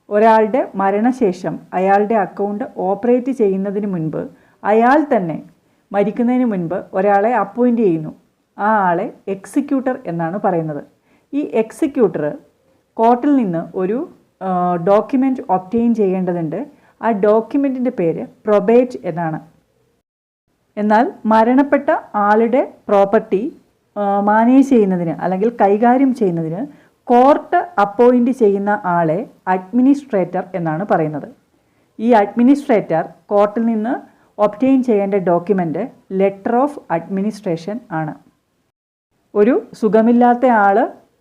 ഒരാളുടെ മരണശേഷം അയാളുടെ account operate ചെയ്യുന്നതിന് മുൻപ് അയാൾ തന്നെ മരിക്കുന്നതിന് മുൻപ് ഒരാളെ അപ്പോയിൻ്റ് ചെയ്യുന്നു. ആ ആളെ എക്സിക്യൂട്ടർ എന്നാണ് പറയുന്നത്. ഈ എക്സിക്യൂട്ടർ കോർട്ടിൽ നിന്ന് ഒരു ഡോക്യുമെൻ്റ് ഒബ്റ്റെയിൻ ചെയ്യേണ്ടതുണ്ട്. ആ ഡോക്യുമെൻറ്റിൻ്റെ പേര് പ്രൊബേറ്റ് എന്നാണ്. എന്നാൽ മരണപ്പെട്ട ആളുടെ പ്രോപ്പർട്ടി മാനേജ് ചെയ്യുന്നതിന് അല്ലെങ്കിൽ കൈകാര്യം ചെയ്യുന്നതിന് കോർട്ട് അപ്പോയിൻ്റ് ചെയ്യുന്ന ആളെ അഡ്മിനിസ്ട്രേറ്റർ എന്നാണ് പറയുന്നത്. ഈ അഡ്മിനിസ്ട്രേറ്റർ കോർട്ടിൽ നിന്ന് ഒബ്റ്റെയിൻ ചെയ്യേണ്ട ഡോക്യുമെൻ്റ് ലെറ്റർ ഓഫ് അഡ്മിനിസ്ട്രേഷൻ ആണ്. ഒരു സുഖമില്ലാത്ത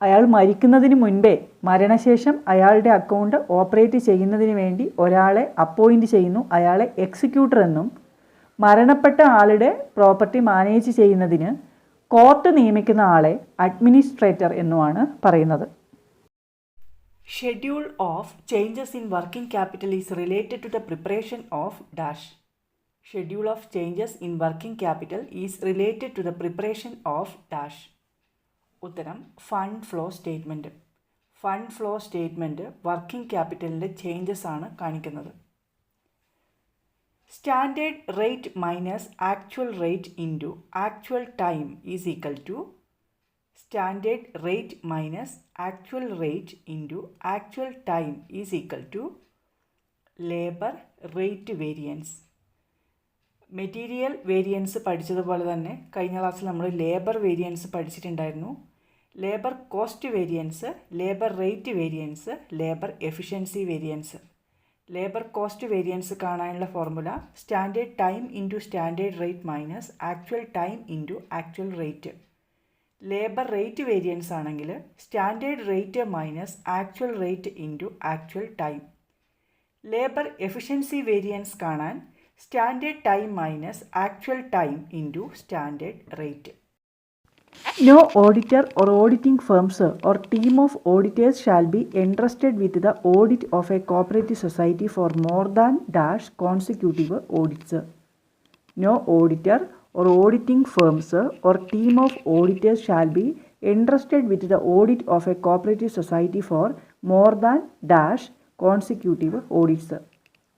അയാൾ മരിക്കുന്നതിന് മുൻപേ മരണശേഷം അയാളുടെ അക്കൗണ്ട് ഓപ്പറേറ്റ് ചെയ്യുന്നതിന് വേണ്ടി ഒരാളെ അപ്പോയിൻ്റ് ചെയ്യുന്നു. അയാളെ എക്സിക്യൂട്ടർ എന്നും മരണപ്പെട്ട ആളുടെ പ്രോപ്പർട്ടി മാനേജ് ചെയ്യുന്നതിന് കോർട്ട് നിയമിക്കുന്ന ആളെ അഡ്മിനിസ്ട്രേറ്റർ എന്നുമാണ് പറയുന്നത്. Schedule of changes in working capital is related to the preparation of dash. Schedule of changes in working capital is related to the preparation of dash. ഉത്തരം fund flow statement. Fund flow statement working ക്യാപിറ്റലിൻ്റെ changes ആണ് കാണിക്കുന്നത്. Standard rate minus actual rate into actual time is equal to standard rate minus actual rate into actual time is equal to labour rate variance. Material variance പഠിച്ചതുപോലെ തന്നെ കഴിഞ്ഞ ക്ലാസ്സിൽ നമ്മൾ labour variance പഠിച്ചിട്ടുണ്ടായിരുന്നു. Labour cost variance, labour rate variance, labour efficiency variance. Labour cost variance കാണാനുള്ള formula standard time into standard rate minus actual time into actual rate. Labour rate variance ആണെങ്കിൽ standard rate minus actual rate into actual time. Labour efficiency variance കാണാൻ standard time minus actual time into standard rate. No auditor or auditing firms or team of auditors shall be entrusted with the audit of a cooperative society for more than dash consecutive audits. No auditor or auditing firms or team of auditors shall be entrusted with the audit of a cooperative society for more than dash consecutive audits.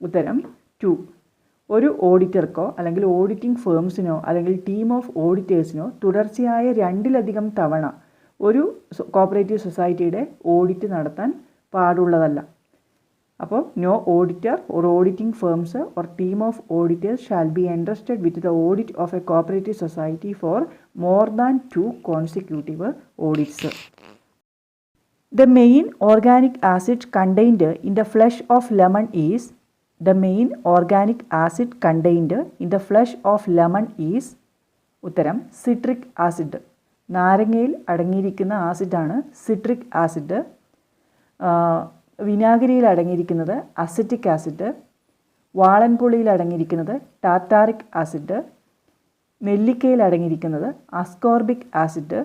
ഉത്തരം 2. ഒരു ഓഡിറ്റർക്കോ അല്ലെങ്കിൽ auditing ഫേംസിനോ അല്ലെങ്കിൽ team of ഓഡിറ്റേഴ്സിനോ തുടർച്ചയായ 2-ലധികം തവണ ഒരു cooperative സൊസൈറ്റിയുടെ audit നടത്താൻ പാടുള്ളതല്ല. അപ്പോൾ no auditor or auditing firms or team of auditors shall be entrusted with the audit of a cooperative society for more than 2 consecutive audits. The main organic acid contained in the flesh of lemon is The main organic acid contained in the flesh of lemon is ഉത്തരം citric acid. നാരങ്ങയിൽ അടങ്ങിയിരിക്കുന്ന ആസിഡാണ് citric acid. വിനാഗിരിയിൽ അടങ്ങിയിരിക്കുന്നത് acetic acid. വാളൻപുളിയിൽ അടങ്ങിയിരിക്കുന്നത് tartaric acid. നെല്ലിക്കയിൽ അടങ്ങിയിരിക്കുന്നത് ascorbic acid.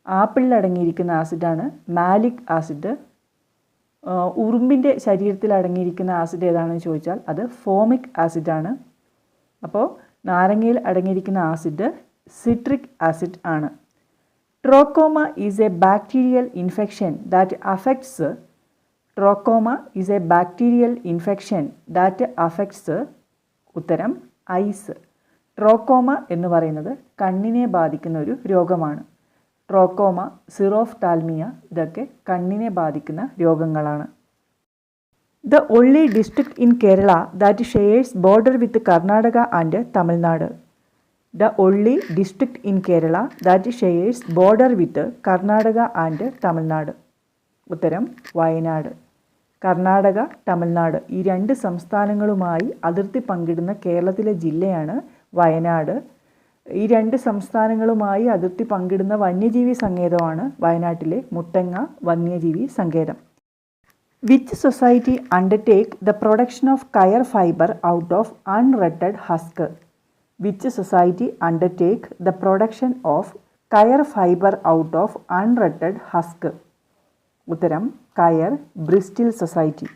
ആപ്പിളിൽ അടങ്ങിയിരിക്കുന്ന ആസിഡാണ് malic acid. ഉറുമ്പിൻ്റെ ശരീരത്തിൽ അടങ്ങിയിരിക്കുന്ന acid ഏതാണെന്ന് ചോദിച്ചാൽ അത് ഫോമിക് ആസിഡാണ്. അപ്പോൾ നാരങ്ങയിൽ അടങ്ങിയിരിക്കുന്ന ആസിഡ് സിട്രിക് ആസിഡ് ആണ്. Trachoma is a bacterial infection that affects ഉത്തരം ഐസ്. ട്രോക്കോമ എന്ന് പറയുന്നത് കണ്ണിനെ ബാധിക്കുന്ന ഒരു രോഗമാണ്. ട്രോക്കോമ, സിറോഫ്താൽമിയ ഇതൊക്കെ കണ്ണിനെ ബാധിക്കുന്ന രോഗങ്ങളാണ്. The only district in Kerala that shares border with Karnataka and Tamil Nadu. The only district in Kerala that shares border with Karnataka and Tamil Nadu. ഉത്തരം വയനാട്. കർണാടക, തമിഴ്നാട് ഈ 2 സംസ്ഥാനങ്ങളുമായി അതിർത്തി പങ്കിടുന്ന കേരളത്തിലെ ജില്ലയാണ് വയനാട്. ഈ 2 സംസ്ഥാനങ്ങളുമായി അതിർത്തി പങ്കിടുന്ന വന്യജീവി സങ്കേതമാണ് വയനാട്ടിലെ മുത്തങ്ങ വന്യജീവി സങ്കേതം. Which society undertake the production of coir fibre out of unretted husk? Which society undertake the production of coir fibre out of unretted husk? ഉത്തരം കയർ ബ്രിസ്റ്റിൽ സൊസൈറ്റി.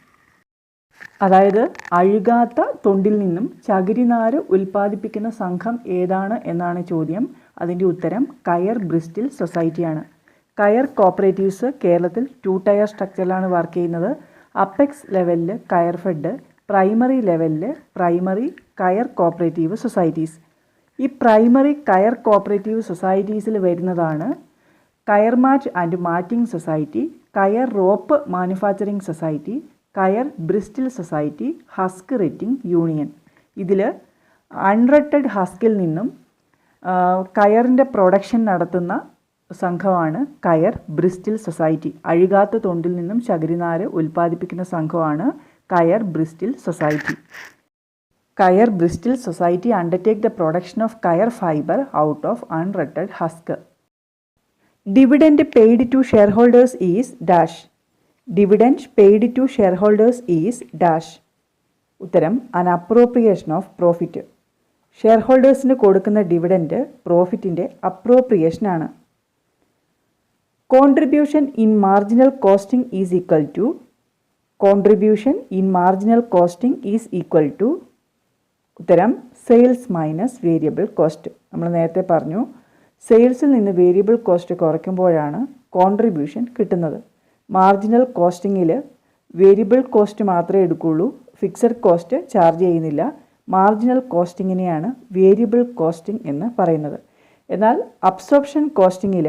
അതായത് അഴുകാത്ത തൊണ്ടിൽ നിന്നും ചകിരിനാര് ഉൽപ്പാദിപ്പിക്കുന്ന സംഘം ഏതാണ് എന്നാണ് ചോദ്യം. അതിൻ്റെ ഉത്തരം കയർ ബ്രിസ്റ്റിൽ സൊസൈറ്റിയാണ്. കയർ കോപ്പറേറ്റീവ്സ് കേരളത്തിൽ 2 ടയർ സ്ട്രക്ചറിലാണ് വർക്ക് ചെയ്യുന്നത്. അപ്പെക്സ് ലെവലിൽ കയർ ഫെഡ്, പ്രൈമറി ലെവലിൽ പ്രൈമറി കയർ കോപ്പറേറ്റീവ് സൊസൈറ്റീസ്. ഈ പ്രൈമറി കയർ കോപ്പറേറ്റീവ് സൊസൈറ്റീസിൽ വരുന്നതാണ് കയർ മാറ്റ് ആൻഡ് മാറ്റിംഗ് സൊസൈറ്റി, കയർ rope manufacturing society, coir bristle society, husk retting union. ഇതിൽ അൺറട്ടഡ് ഹസ്കിൽ നിന്നും കയറിൻ്റെ പ്രൊഡക്ഷൻ നടത്തുന്ന സംഘമാണ് കയർ ബ്രിസ്റ്റിൽ സൊസൈറ്റി. അഴുകാത്ത തൊണ്ടിൽ നിന്നും ചകിരിനാര് ഉൽപ്പാദിപ്പിക്കുന്ന സംഘമാണ് കയർ bristle society. Coir bristle society undertake the production of coir fibre out of unretted husk. Dividend paid to shareholders is dash. Dividend paid to shareholders is dash. ഉത്തരം an appropriation of profit. Share ഹോൾഡേഴ്സിന് കൊടുക്കുന്ന dividend പ്രോഫിറ്റിൻ്റെ അപ്രോപ്രിയേഷനാണ്. Contribution in marginal costing is equal to. Contribution in marginal costing is equal to. ഉത്തരം sales minus variable cost. നമ്മൾ നേരത്തെ പറഞ്ഞു സെയിൽസിൽ നിന്ന് വേരിയബിൾ കോസ്റ്റ് കുറയ്ക്കുമ്പോഴാണ് കോൺട്രിബ്യൂഷൻ കിട്ടുന്നത്. മാർജിനൽ കോസ്റ്റിങ്ങിൽ വേരിയബിൾ കോസ്റ്റ് മാത്രമേ എടുക്കുകയുള്ളൂ, ഫിക്സഡ് കോസ്റ്റ് ചാർജ് ചെയ്യുന്നില്ല. മാർജിനൽ കോസ്റ്റിങ്ങിനെയാണ് വേരിയബിൾ കോസ്റ്റിംഗ് എന്ന് പറയുന്നത്. എന്നാൽ അബ്സോർപ്ഷൻ കോസ്റ്റിങ്ങിൽ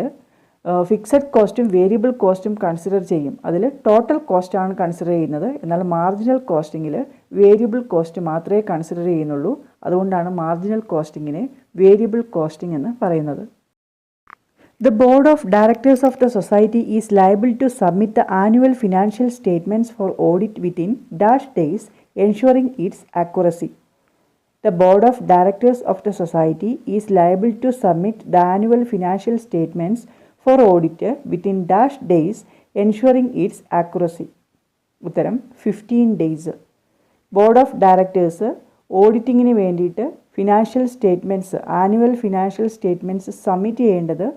ഫിക്സഡ് കോസ്റ്റും വേരിയബിൾ കോസ്റ്റും കൺസിഡർ ചെയ്യും. അതിൽ ടോട്ടൽ കോസ്റ്റാണ് കൺസിഡർ ചെയ്യുന്നത്. എന്നാൽ മാർജിനൽ കോസ്റ്റിങ്ങിൽ വേരിയബിൾ കോസ്റ്റ് മാത്രമേ കൺസിഡർ ചെയ്യുന്നുള്ളൂ. അതുകൊണ്ടാണ് മാർജിനൽ കോസ്റ്റിങ്ങിനെ വേരിയബിൾ കോസ്റ്റിംഗ് എന്ന് പറയുന്നത്. The board of directors of the society is liable to submit the annual financial statements for audit within dash days, ensuring its accuracy. The board of directors of the society is liable to submit the annual financial statements for audit within dash days, ensuring its accuracy. ഉത്തരം 15 days. Board of directors ഓഡിറ്റിങ്ങിന് വേണ്ടിയിട്ട് financial statements annual financial statements submit ചെയ്യേണ്ടത്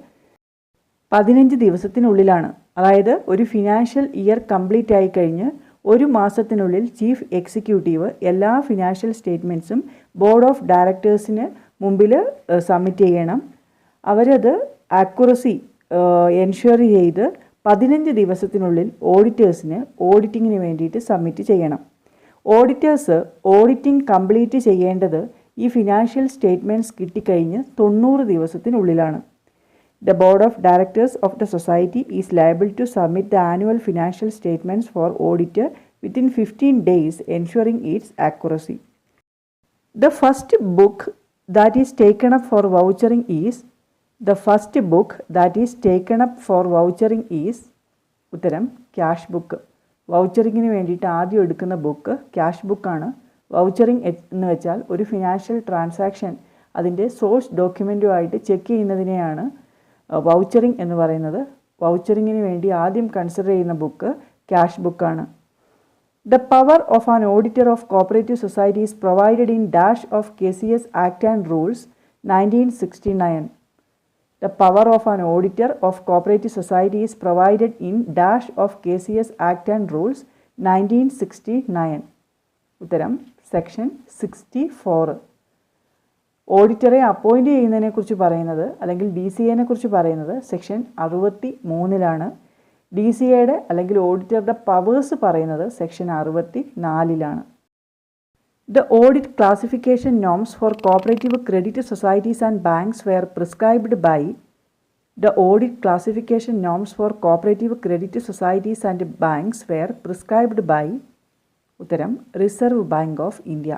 15 ദിവസത്തിനുള്ളിലാണ്. അതായത് ഒരു financial year complete ആയി കഴിഞ്ഞ് ഒരു മാസത്തിനുള്ളിൽ chief executive എല്ലാ ഫിനാൻഷ്യൽ സ്റ്റേറ്റ്മെൻറ്റ്സും ബോർഡ് ഓഫ് ഡയറക്ടേഴ്സിന് മുമ്പിൽ സബ്മിറ്റ് ചെയ്യണം. അവരത് ആക്യുറസി എൻഷുർ ചെയ്ത് 15 ദിവസത്തിനുള്ളിൽ ഓഡിറ്റേഴ്സിന് ഓഡിറ്റിങ്ങിന് വേണ്ടിയിട്ട് സബ്മിറ്റ് ചെയ്യണം. ഓഡിറ്റേഴ്സ് ഓഡിറ്റിംഗ് കംപ്ലീറ്റ് ചെയ്യേണ്ടത് ഈ ഫിനാൻഷ്യൽ സ്റ്റേറ്റ്മെൻറ്റ്സ് കിട്ടിക്കഴിഞ്ഞ് 90 ദിവസത്തിനുള്ളിലാണ്. The board of directors of the society is liable to submit the annual financial statements for audit within 15 days, ensuring its accuracy. The first book that is taken up for vouchering is ഉത്തരം cash book. വൗച്ചറിങ്ങിന് വേണ്ടിയിട്ട് ആദ്യം എടുക്കുന്ന book cash ബുക്കാണ്. വൗച്ചറിങ് എന്ന് വെച്ചാൽ ഒരു financial transaction അതിൻ്റെ source ഡോക്യുമെൻറ്റുമായിട്ട് check ചെയ്യുന്നതിനെയാണ് വൗച്ചറിങ് എന്ന് പറയുന്നത്. വൗച്ചറിങ്ങിന് വേണ്ടി ആദ്യം കൺസിഡർ ചെയ്യുന്ന ബുക്ക് ക്യാഷ് ബുക്കാണ്. The power of an auditor of cooperative society is provided in dash of KCS act and rules 1969. The power of an auditor of cooperative society is provided in dash of KCS Act and Rules 1969. ഉത്തരം section 64. ഓഡിറ്ററെ appoint ചെയ്യുന്നതിനെ കുറിച്ച് പറയുന്നത് അല്ലെങ്കിൽ DCAനെ കുറിച്ച് പറയുന്നത് section 63 DCAയുടെ അല്ലെങ്കിൽ ഓഡിറ്ററുടെ powers പറയുന്നത് section 64. The audit classification norms for cooperative credit societies and banks were prescribed by the audit classification norms for cooperative credit societies and banks were prescribed by ഉത്തരം reserve bank of India.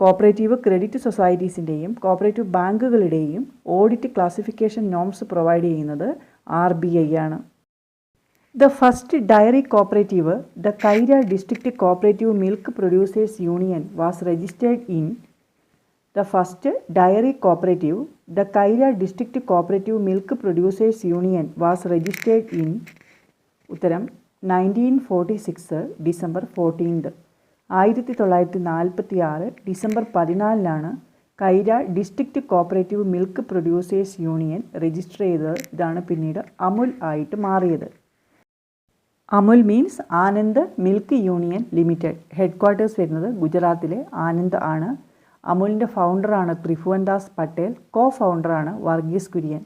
Cooperative credit സൊസൈറ്റീസിൻ്റെയും cooperative ബാങ്കുകളുടെയും audit classification norms provide ചെയ്യുന്നത് RBI ആണ്. The first dairy cooperative, the Kaira District Cooperative Milk Producers Union, was registered in the first dairy cooperative, the Kaira District Cooperative Milk Producers Union, was registered in ഉത്തരം 1946 December 14. 1946 December 14 Kaira district cooperative milk producers union register ചെയ്തത്. ഇതാണ് പിന്നീട് അമുൽ ആയിട്ട് മാറിയത്. Amul means Anand milk union limited. Headquarters വരുന്നത് ഗുജറാത്തിലെ ആനന്ദ് ആണ്. അമുലിൻ്റെ ഫൗണ്ടറാണ് ത്രിഭുവൻദാസ് പട്ടേൽ. കോ ഫൗണ്ടറാണ് Varghese Kurien.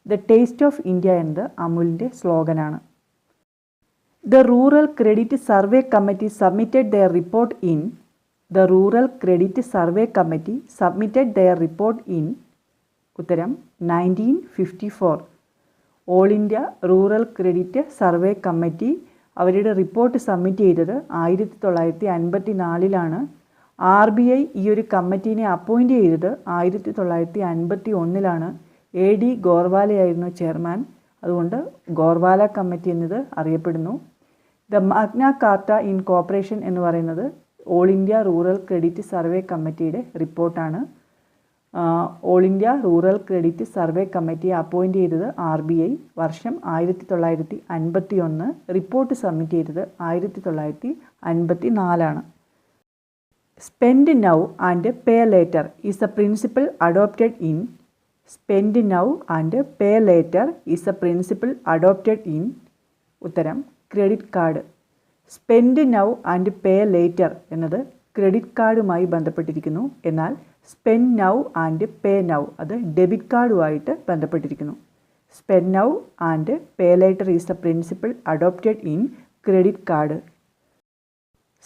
The taste of India എന്നത് അമുലിൻ്റെ സ്ലോഗനാണ്. The Rural Credit Survey Committee submitted their report in ഉത്തരം 1954. All India rural credit survey committee അവരുടെ റിപ്പോർട്ട് സബ്മിറ്റ് ചെയ്തത് 1954. RBI ഈ ഒരു കമ്മിറ്റീനെ അപ്പോയിൻ്റ് ചെയ്തത് 1951. AD ഗോർവാലയായിരുന്നു ചെയർമാൻ. അതുകൊണ്ട് ഗോർവാല കമ്മിറ്റി എന്നത് അറിയപ്പെടുന്നു. The Magna Carta in corporation എന്ന് പറയുന്നത് all India rural credit survey കമ്മിറ്റിയുടെ റിപ്പോർട്ടാണ്. All India rural credit survey കമ്മിറ്റിയെ അപ്പോയിൻ്റ് ചെയ്തത് RBI. വർഷം 1951. റിപ്പോർട്ട് സബ്മിറ്റ് ചെയ്തത് 1954. Spend now and pay later is a principle adopted in ഉത്തരം credit card. Spend now and pay later എന്നത് credit കാർഡുമായി ബന്ധപ്പെട്ടിരിക്കുന്നു. എന്നാൽ spend now and pay now അത് ഡെബിറ്റ് കാർഡുമായിട്ട് ബന്ധപ്പെട്ടിരിക്കുന്നു. Spend now and pay later is a principle adopted in credit card.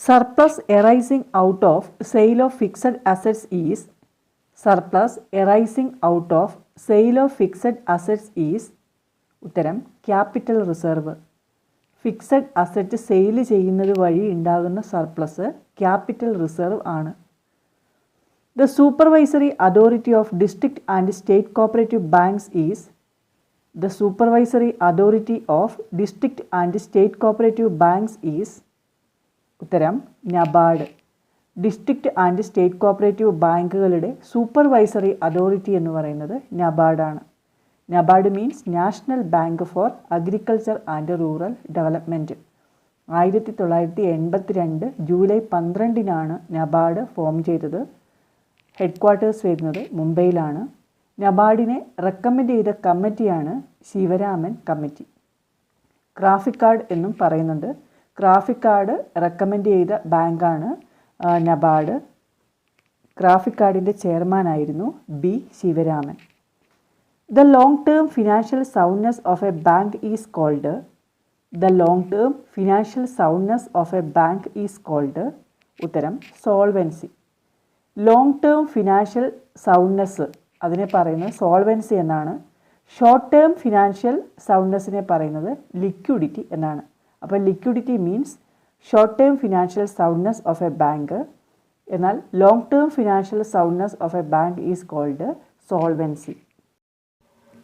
Surplus arising out of sale of fixed assets is ഉത്തരം capital reserve. Fixed asset sale ചെയ്യുന്നത് വഴി ഉണ്ടാകുന്ന surplus capital reserve ആണ്. The supervisory authority of district and state cooperative banks is The supervisory authority of district and state cooperative banks is ഉത്തരം NABARD. District and state cooperative ബാങ്കുകളുടെ supervisory authority എന്ന് പറയുന്നത് നബാർഡാണ്. NABARD means national bank for agriculture and rural development. 1982 July 12 NABARD form ചെയ്തത്. Headquarters വരുന്നത് മുംബൈയിലാണ്. നബാർഡിനെ recommend ചെയ്ത കമ്മിറ്റിയാണ് ശിവരാമൻ കമ്മിറ്റി. ക്രാഫിക്കാർഡ് എന്നും പറയുന്നുണ്ട്. ക്രാഫിക്കാർഡ് റെക്കമെൻഡ് ചെയ്ത ബാങ്കാണ് നബാർഡ്. ക്രാഫിക്കാർഡിൻ്റെ ചെയർമാനായിരുന്നു B Sivaraman. The long term financial soundness of a bank is called. The long term financial soundness of a bank is called. ഉത്തരം solvency. Long term financial soundness അതിനെ പറയുന്നത് സോൾവൻസി എന്നാണ്. ഷോർട്ട് ടേം ഫിനാൻഷ്യൽ സൗണ്ട്നെസ്സിനെ പറയുന്നത് liquidity എന്നാണ്. അപ്പോൾ liquidity means short term financial soundness of a bank. എന്നാൽ long term financial soundness of a bank is called solvency.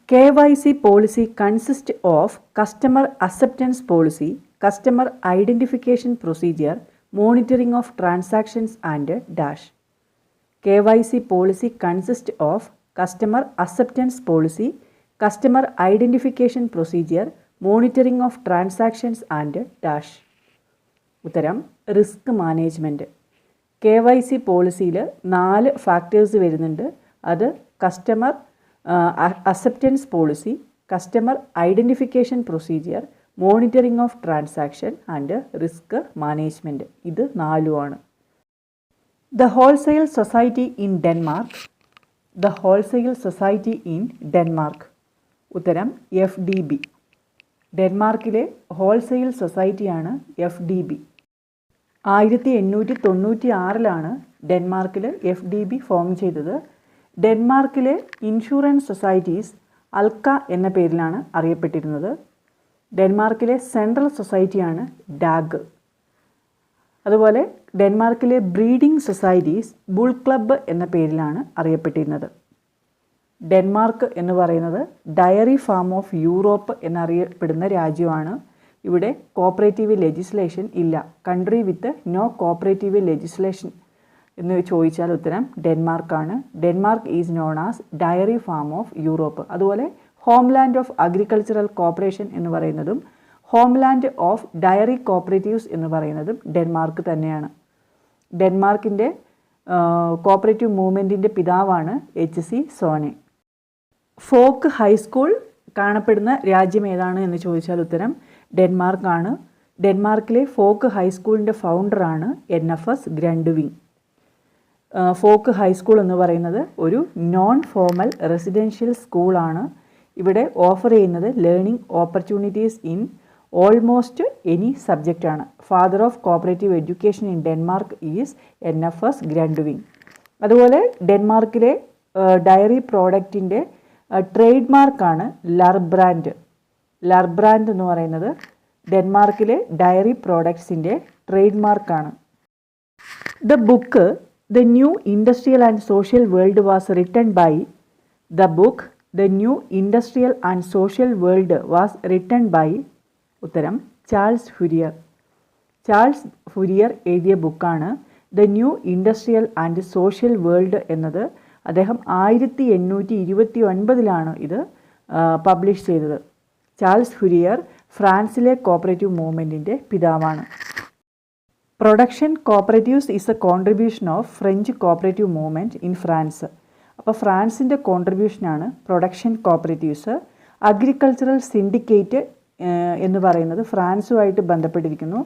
KYC policy consists of customer acceptance policy, customer identification procedure, monitoring of transactions and dash. KYC policy consists of customer acceptance policy, customer identification procedure, monitoring of transactions and dash. ഉത്തരം risk management. KYC പോളിസിയിൽ 4 factors വരുന്നുണ്ട്. അത് customer acceptance policy, customer identification procedure, monitoring of transaction and risk management. ഇത് 4 The Wholesale Society in Denmark. The Wholesale Society in Denmark. ഉത്തരം FDB. ഡെൻമാർക്കിലെ wholesale സൊസൈറ്റിയാണ് FDB. 1896 ഡെൻമാർക്കിൽ FDB form ചെയ്തത്. ഡെൻമാർക്കിലെ insurance societies Alka എന്ന പേരിലാണ് അറിയപ്പെട്ടിരുന്നത്. ഡെൻമാർക്കിലെ സെൻട്രൽ സൊസൈറ്റിയാണ് ഡാഗ്. അതുപോലെ ഡെൻമാർക്കിലെ ബ്രീഡിംഗ് സൊസൈറ്റീസ് ബുൾ ക്ലബ്ബ് എന്ന പേരിലാണ് അറിയപ്പെട്ടിരുന്നത്. ഡെൻമാർക്ക് എന്ന് പറയുന്നത് ഡയറി ഫാം ഓഫ് യൂറോപ്പ് എന്നറിയപ്പെടുന്ന രാജ്യമാണ്. ഇവിടെ കോപ്പറേറ്റീവ് ലെജിസ്ലേഷൻ ഇല്ല. Country with no cooperative legislation എന്ന് ചോദിച്ചാൽ ഉത്തരം ഡെൻമാർക്കാണ്. Denmark is known as dairy farm of Europe. അതുപോലെ ഹോംലാൻഡ് ഓഫ് അഗ്രികൾച്ചറൽ കോപ്പറേഷൻ എന്ന് പറയുന്നതും ഹോംലാൻഡ് ഓഫ് ഡയറി കോപ്പറേറ്റീവ്സ് എന്ന് പറയുന്നതും ഡെൻമാർക്ക് തന്നെയാണ്. ഡെൻമാർക്കിൻ്റെ കോപ്പറേറ്റീവ് മൂവ്മെൻറ്റിൻ്റെ പിതാവാണ് HC സോനെ. ഫോക്ക് ഹൈസ്കൂൾ കാണപ്പെടുന്ന രാജ്യം ഏതാണ് എന്ന് ചോദിച്ചാൽ ഉത്തരം ഡെൻമാർക്കാണ്. ഡെൻമാർക്കിലെ ഫോക്ക് ഹൈസ്കൂളിൻ്റെ ഫൗണ്ടറാണ് NFS ഗ്രണ്ടുവിങ്. ഫോക്ക് ഹൈസ്കൂൾ എന്ന് പറയുന്നത് ഒരു നോൺ ഫോമൽ റെസിഡൻഷ്യൽ സ്കൂളാണ്. ഇവിടെ ഓഫർ ചെയ്യുന്നത് learning opportunities in almost any സബ്ജക്റ്റാണ്. Father of cooperative education in Denmark is NFS Grundtvig. അതുപോലെ ഡെൻമാർക്കിലെ ഡയറി പ്രോഡക്റ്റിൻ്റെ ട്രേഡ് മാർക്കാണ് ലർബ്രാൻഡ്. ലർബ്രാൻഡ് എന്ന് പറയുന്നത് ഡെൻമാർക്കിലെ ഡയറി പ്രോഡക്ട്സിൻ്റെ ട്രേഡ് മാർക്കാണ്. The book the new industrial and social world was written by. The book the new industrial and social world was written by. ഉത്തരം ചാൾസ് ഫുരിയർ. ചാൾസ് ഫുരിയർ എഴുതിയ ബുക്കാണ് the new industrial and social world എന്നത്. അദ്ദേഹം 1829 ഇത് publish ചെയ്തത്. Charles ഫുരിയർ ഫ്രാൻസിലെ cooperative മൂവ്മെൻറ്റിൻ്റെ പിതാവാണ്. Production cooperatives is a contribution of French cooperative movement in France. അപ്പോൾ ഫ്രാൻസിൻ്റെ കോൺട്രിബ്യൂഷനാണ് പ്രൊഡക്ഷൻ കോപ്പറേറ്റീവ്സ്. അഗ്രികൾച്ചറൽ സിൻഡിക്കേറ്റ് എന്ന് പറയുന്നത് ഫ്രാൻസുമായിട്ട് ബന്ധപ്പെട്ടിരിക്കുന്നു.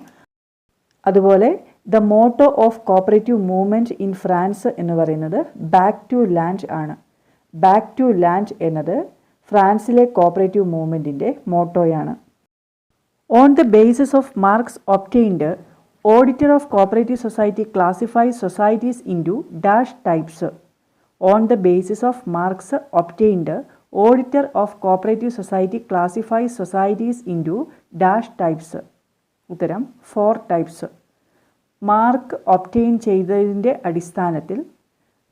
അതുപോലെ the motto of cooperative movement in France എന്ന് പറയുന്നത് ബാക്ക് ടു ലാൻഡ് ആണ്. ബാക്ക് ടു ലാൻഡ് എന്നത് ഫ്രാൻസിലെ കോപ്പറേറ്റീവ് മൂവ്മെൻറ്റിൻ്റെ മോട്ടോയാണ്. On the basis of marks obtained, auditor of cooperative society classifies societies into dash types. On the basis of marks obtained, auditor of cooperative society classifies societies into dash types. ഉത്തരം 4 types. Mark obtain ചെയ്തതിൻ്റെ അടിസ്ഥാനത്തിൽ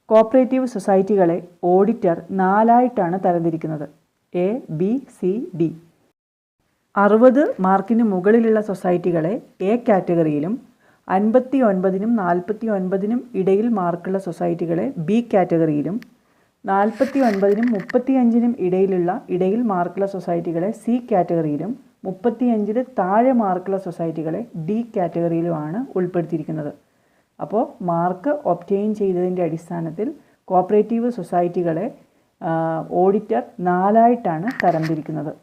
cooperative സൊസൈറ്റികളെ auditor 4ആയിട്ടാണ് തരംതിരിക്കുന്നത്. A, B, C, D. 60 മാർക്കിന് മുകളിലുള്ള സൊസൈറ്റികളെ A കാറ്റഗറിയിലും 59നും 49നും ഇടയിൽ മാർക്കുള്ള സൊസൈറ്റികളെ B കാറ്റഗറിയിലും 49നും 35നും ഇടയിൽ മാർക്കുള്ള സൊസൈറ്റികളെ സി കാറ്റഗറിയിലും 35ന് താഴെ മാർക്കുള്ള സൊസൈറ്റികളെ ഡി കാറ്റഗറിയിലുമാണ് ഉൾപ്പെടുത്തിയിരിക്കുന്നത്. അപ്പോൾ മാർക്ക് ഒബ്റ്റെയിൻ ചെയ്തതിൻ്റെ അടിസ്ഥാനത്തിൽ കോപ്പറേറ്റീവ് സൊസൈറ്റികളെ ഓഡിറ്റർ 4ആയിട്ടാണ് തരംതിരിക്കുന്നത്.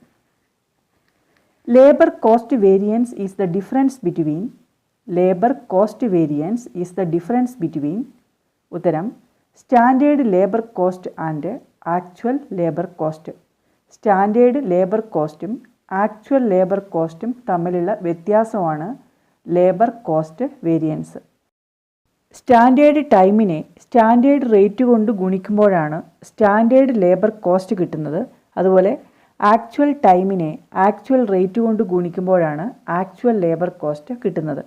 Labour cost variance is the difference between ഉത്തരം standard labour cost and actual labour cost. Standard labour കോസ്റ്റും ആക്ച്വൽ ലേബർ കോസ്റ്റും തമ്മിലുള്ള വ്യത്യാസമാണ് ലേബർ കോസ്റ്റ് വേരിയൻസ്. സ്റ്റാൻഡേർഡ് ടൈമിനെ സ്റ്റാൻഡേർഡ് റേറ്റ് കൊണ്ട് ഗുണിക്കുമ്പോഴാണ് സ്റ്റാൻഡേർഡ് ലേബർ കോസ്റ്റ് കിട്ടുന്നത്. അതുപോലെ ആക്ച്വൽ ടൈമിനെ ആക്ച്വൽ റേറ്റ് കൊണ്ട് ഗുണിക്കുമ്പോഴാണ് ആക്ച്വൽ ലേബർ കോസ്റ്റ് കിട്ടുന്നത്.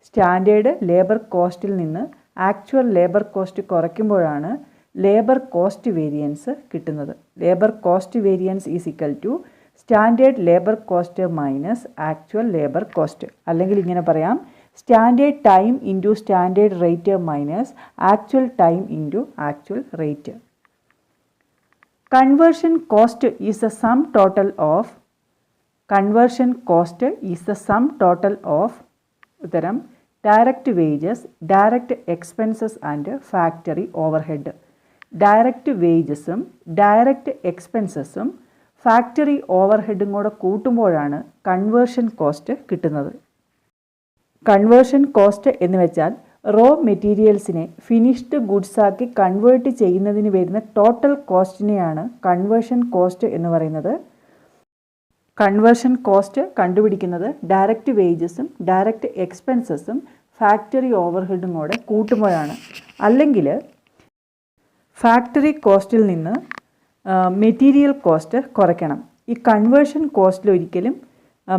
സ്റ്റാൻഡേർഡ് ലേബർ കോസ്റ്റിൽ നിന്ന് ആക്ച്വൽ ലേബർ കോസ്റ്റ് കുറയ്ക്കുമ്പോഴാണ് ലേബർ കോസ്റ്റ് വേരിയൻസ് കിട്ടുന്നത്. Labour cost variance is equal to standard labour cost minus actual labour cost. അല്ലെങ്കിൽ ഇങ്ങനെ പറയാം, standard time into standard rate minus actual time into actual rate. Conversion cost is the sum total of ഉത്തരം direct wages, direct expenses and factory overhead. Direct വേജസും direct എക്സ്പെൻസസും factory ഓവർഹെഡും കൂടെ കൂട്ടുമ്പോഴാണ് conversion cost കിട്ടുന്നത്. Conversion cost എന്ന് വെച്ചാൽ raw മെറ്റീരിയൽസിനെ finished ഗുഡ്സാക്കി convert ചെയ്യുന്നതിന് വരുന്ന ടോട്ടൽ കോസ്റ്റിനെയാണ് കൺവേർഷൻ കോസ്റ്റ് എന്ന് പറയുന്നത്. കൺവേർഷൻ കോസ്റ്റ് കണ്ടുപിടിക്കുന്നത് ഡയറക്റ്റ് വേജസും ഡയറക്റ്റ് എക്സ്പെൻസസും ഫാക്ടറി ഓവർഹെഡും കൂടെ കൂട്ടുമ്പോഴാണ്. അല്ലെങ്കിൽ ഫാക്ടറി കോസ്റ്റിൽ നിന്ന് മെറ്റീരിയൽ കോസ്റ്റ് കുറയ്ക്കണം. ഈ കൺവേർഷൻ കോസ്റ്റിൽ ഒരിക്കലും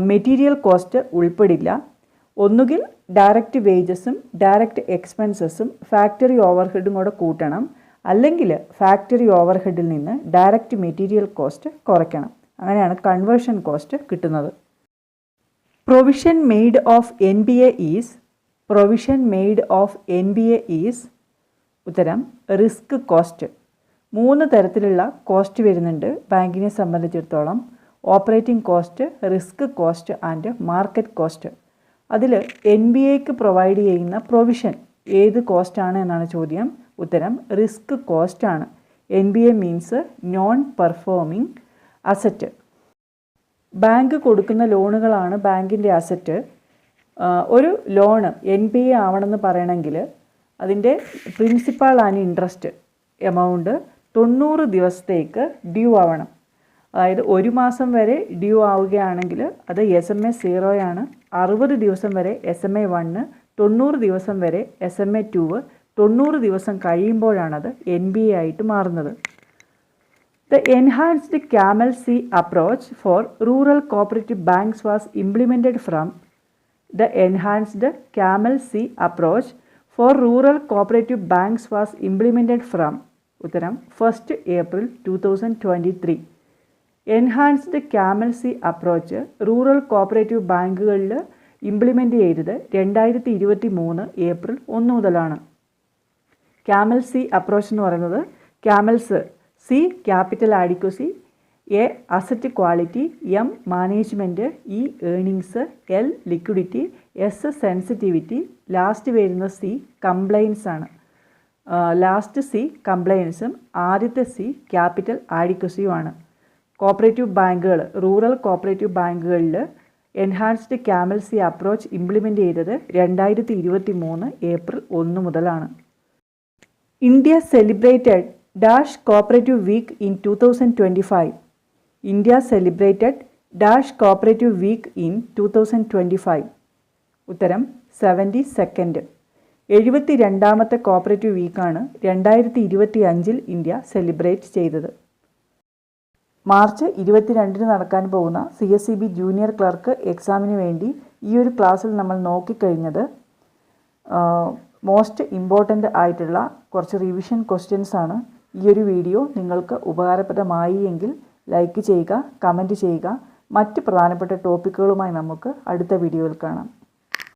മെറ്റീരിയൽ കോസ്റ്റ് ഉൾപ്പെടില്ല. ഒന്നുകിൽ ഡയറക്റ്റ് വേജസും ഡയറക്റ്റ് എക്സ്പെൻസസും ഫാക്ടറി ഓവർഹെഡും കൂടെ കൂട്ടണം, അല്ലെങ്കിൽ ഫാക്ടറി ഓവർഹെഡിൽ നിന്ന് ഡയറക്റ്റ് മെറ്റീരിയൽ കോസ്റ്റ് കുറയ്ക്കണം. അങ്ങനെയാണ് കൺവേർഷൻ കോസ്റ്റ് കിട്ടുന്നത്. Provision made of N B A is ഉത്തരം റിസ്ക് കോസ്റ്റ്. 3 തരത്തിലുള്ള കോസ്റ്റ് വരുന്നുണ്ട് ബാങ്കിനെ സംബന്ധിച്ചിടത്തോളം. Operating cost, risk cost and market cost. അതിൽ എൻ ബി എക്ക് പ്രൊവൈഡ് ചെയ്യുന്ന പ്രൊവിഷൻ ഏത് കോസ്റ്റാണ് എന്നാണ് ചോദ്യം. ഉത്തരം റിസ്ക് കോസ്റ്റാണ്. N B A means non performing asset. Bank കൊടുക്കുന്ന ലോണുകളാണ് ബാങ്കിൻ്റെ അസറ്റ്. ഒരു ലോണ് എൻ ബി എ ആവണമെന്ന് പറയണമെങ്കിൽ അതിൻ്റെ പ്രിൻസിപ്പാൾ ആൻഡ് ഇൻട്രസ്റ്റ് എമൗണ്ട് 90 ദിവസത്തേക്ക് ഡ്യൂ ആവണം. അതായത് 1 മാസം വരെ ഡ്യൂ ആവുകയാണെങ്കിൽ അത് SMA 0 ആണ്. 60 ദിവസം വരെ SMA 1, 90 ദിവസം വരെ SMA 2, 90 ദിവസം കഴിയുമ്പോഴാണത് NBA ആയിട്ട് മാറുന്നത്. The enhanced Camel C approach for rural cooperative banks was implemented from ഉത്തരം 1st April 2023. Enhanced CAMEL C approach rural cooperative ബാങ്കുകളിൽ ഇംപ്ലിമെൻ്റ് ചെയ്തത് 2023 ഏപ്രിൽ 1 മുതലാണ്. ക്യാമൽ സി അപ്രോച്ച് എന്ന് പറയുന്നത് CAMELS C capital adequacy, A asset quality, M management, E earnings, L liquidity, S sensitivity, last വരുന്ന C compliance ആണ്. Last C കംപ്ലൈൻസും ആദ്യത്തെ C capital ആഡിക്വസിയുമാണ്. കോപ്പറേറ്റീവ് ബാങ്കുകൾ, റൂറൽ കോപ്പറേറ്റീവ് ബാങ്കുകളിൽ enhanced CAMEL C approach implement ചെയ്തത് 2023 ഏപ്രിൽ 1 മുതലാണ്. India celebrated dash cooperative week in 2025. India celebrated dash cooperative week in 2025. ഉത്തരം 72nd. 72ാമത്തെ കോപ്പറേറ്റീവ് വീക്കാണ് 2025 ഇന്ത്യ സെലിബ്രേറ്റ് ചെയ്തത്. മാർച്ച് 22 നടക്കാൻ പോകുന്ന CSEB ജൂനിയർ ക്ലർക്ക് എക്സാമിന് വേണ്ടി ഈ ഒരു ക്ലാസ്സിൽ നമ്മൾ നോക്കിക്കഴിഞ്ഞത് മോസ്റ്റ് ഇമ്പോർട്ടൻ്റ് ആയിട്ടുള്ള കുറച്ച് റിവിഷൻ ക്വസ്റ്റ്യൻസ് ആണ്. ഈ ഒരു വീഡിയോ നിങ്ങൾക്ക് ഉപകാരപ്രദമായി എങ്കിൽ ലൈക്ക് ചെയ്യുക, കമൻറ്റ് ചെയ്യുക. മറ്റ് പ്രധാനപ്പെട്ട ടോപ്പിക്കുകളുമായി നമുക്ക് അടുത്ത വീഡിയോയിൽ കാണാം.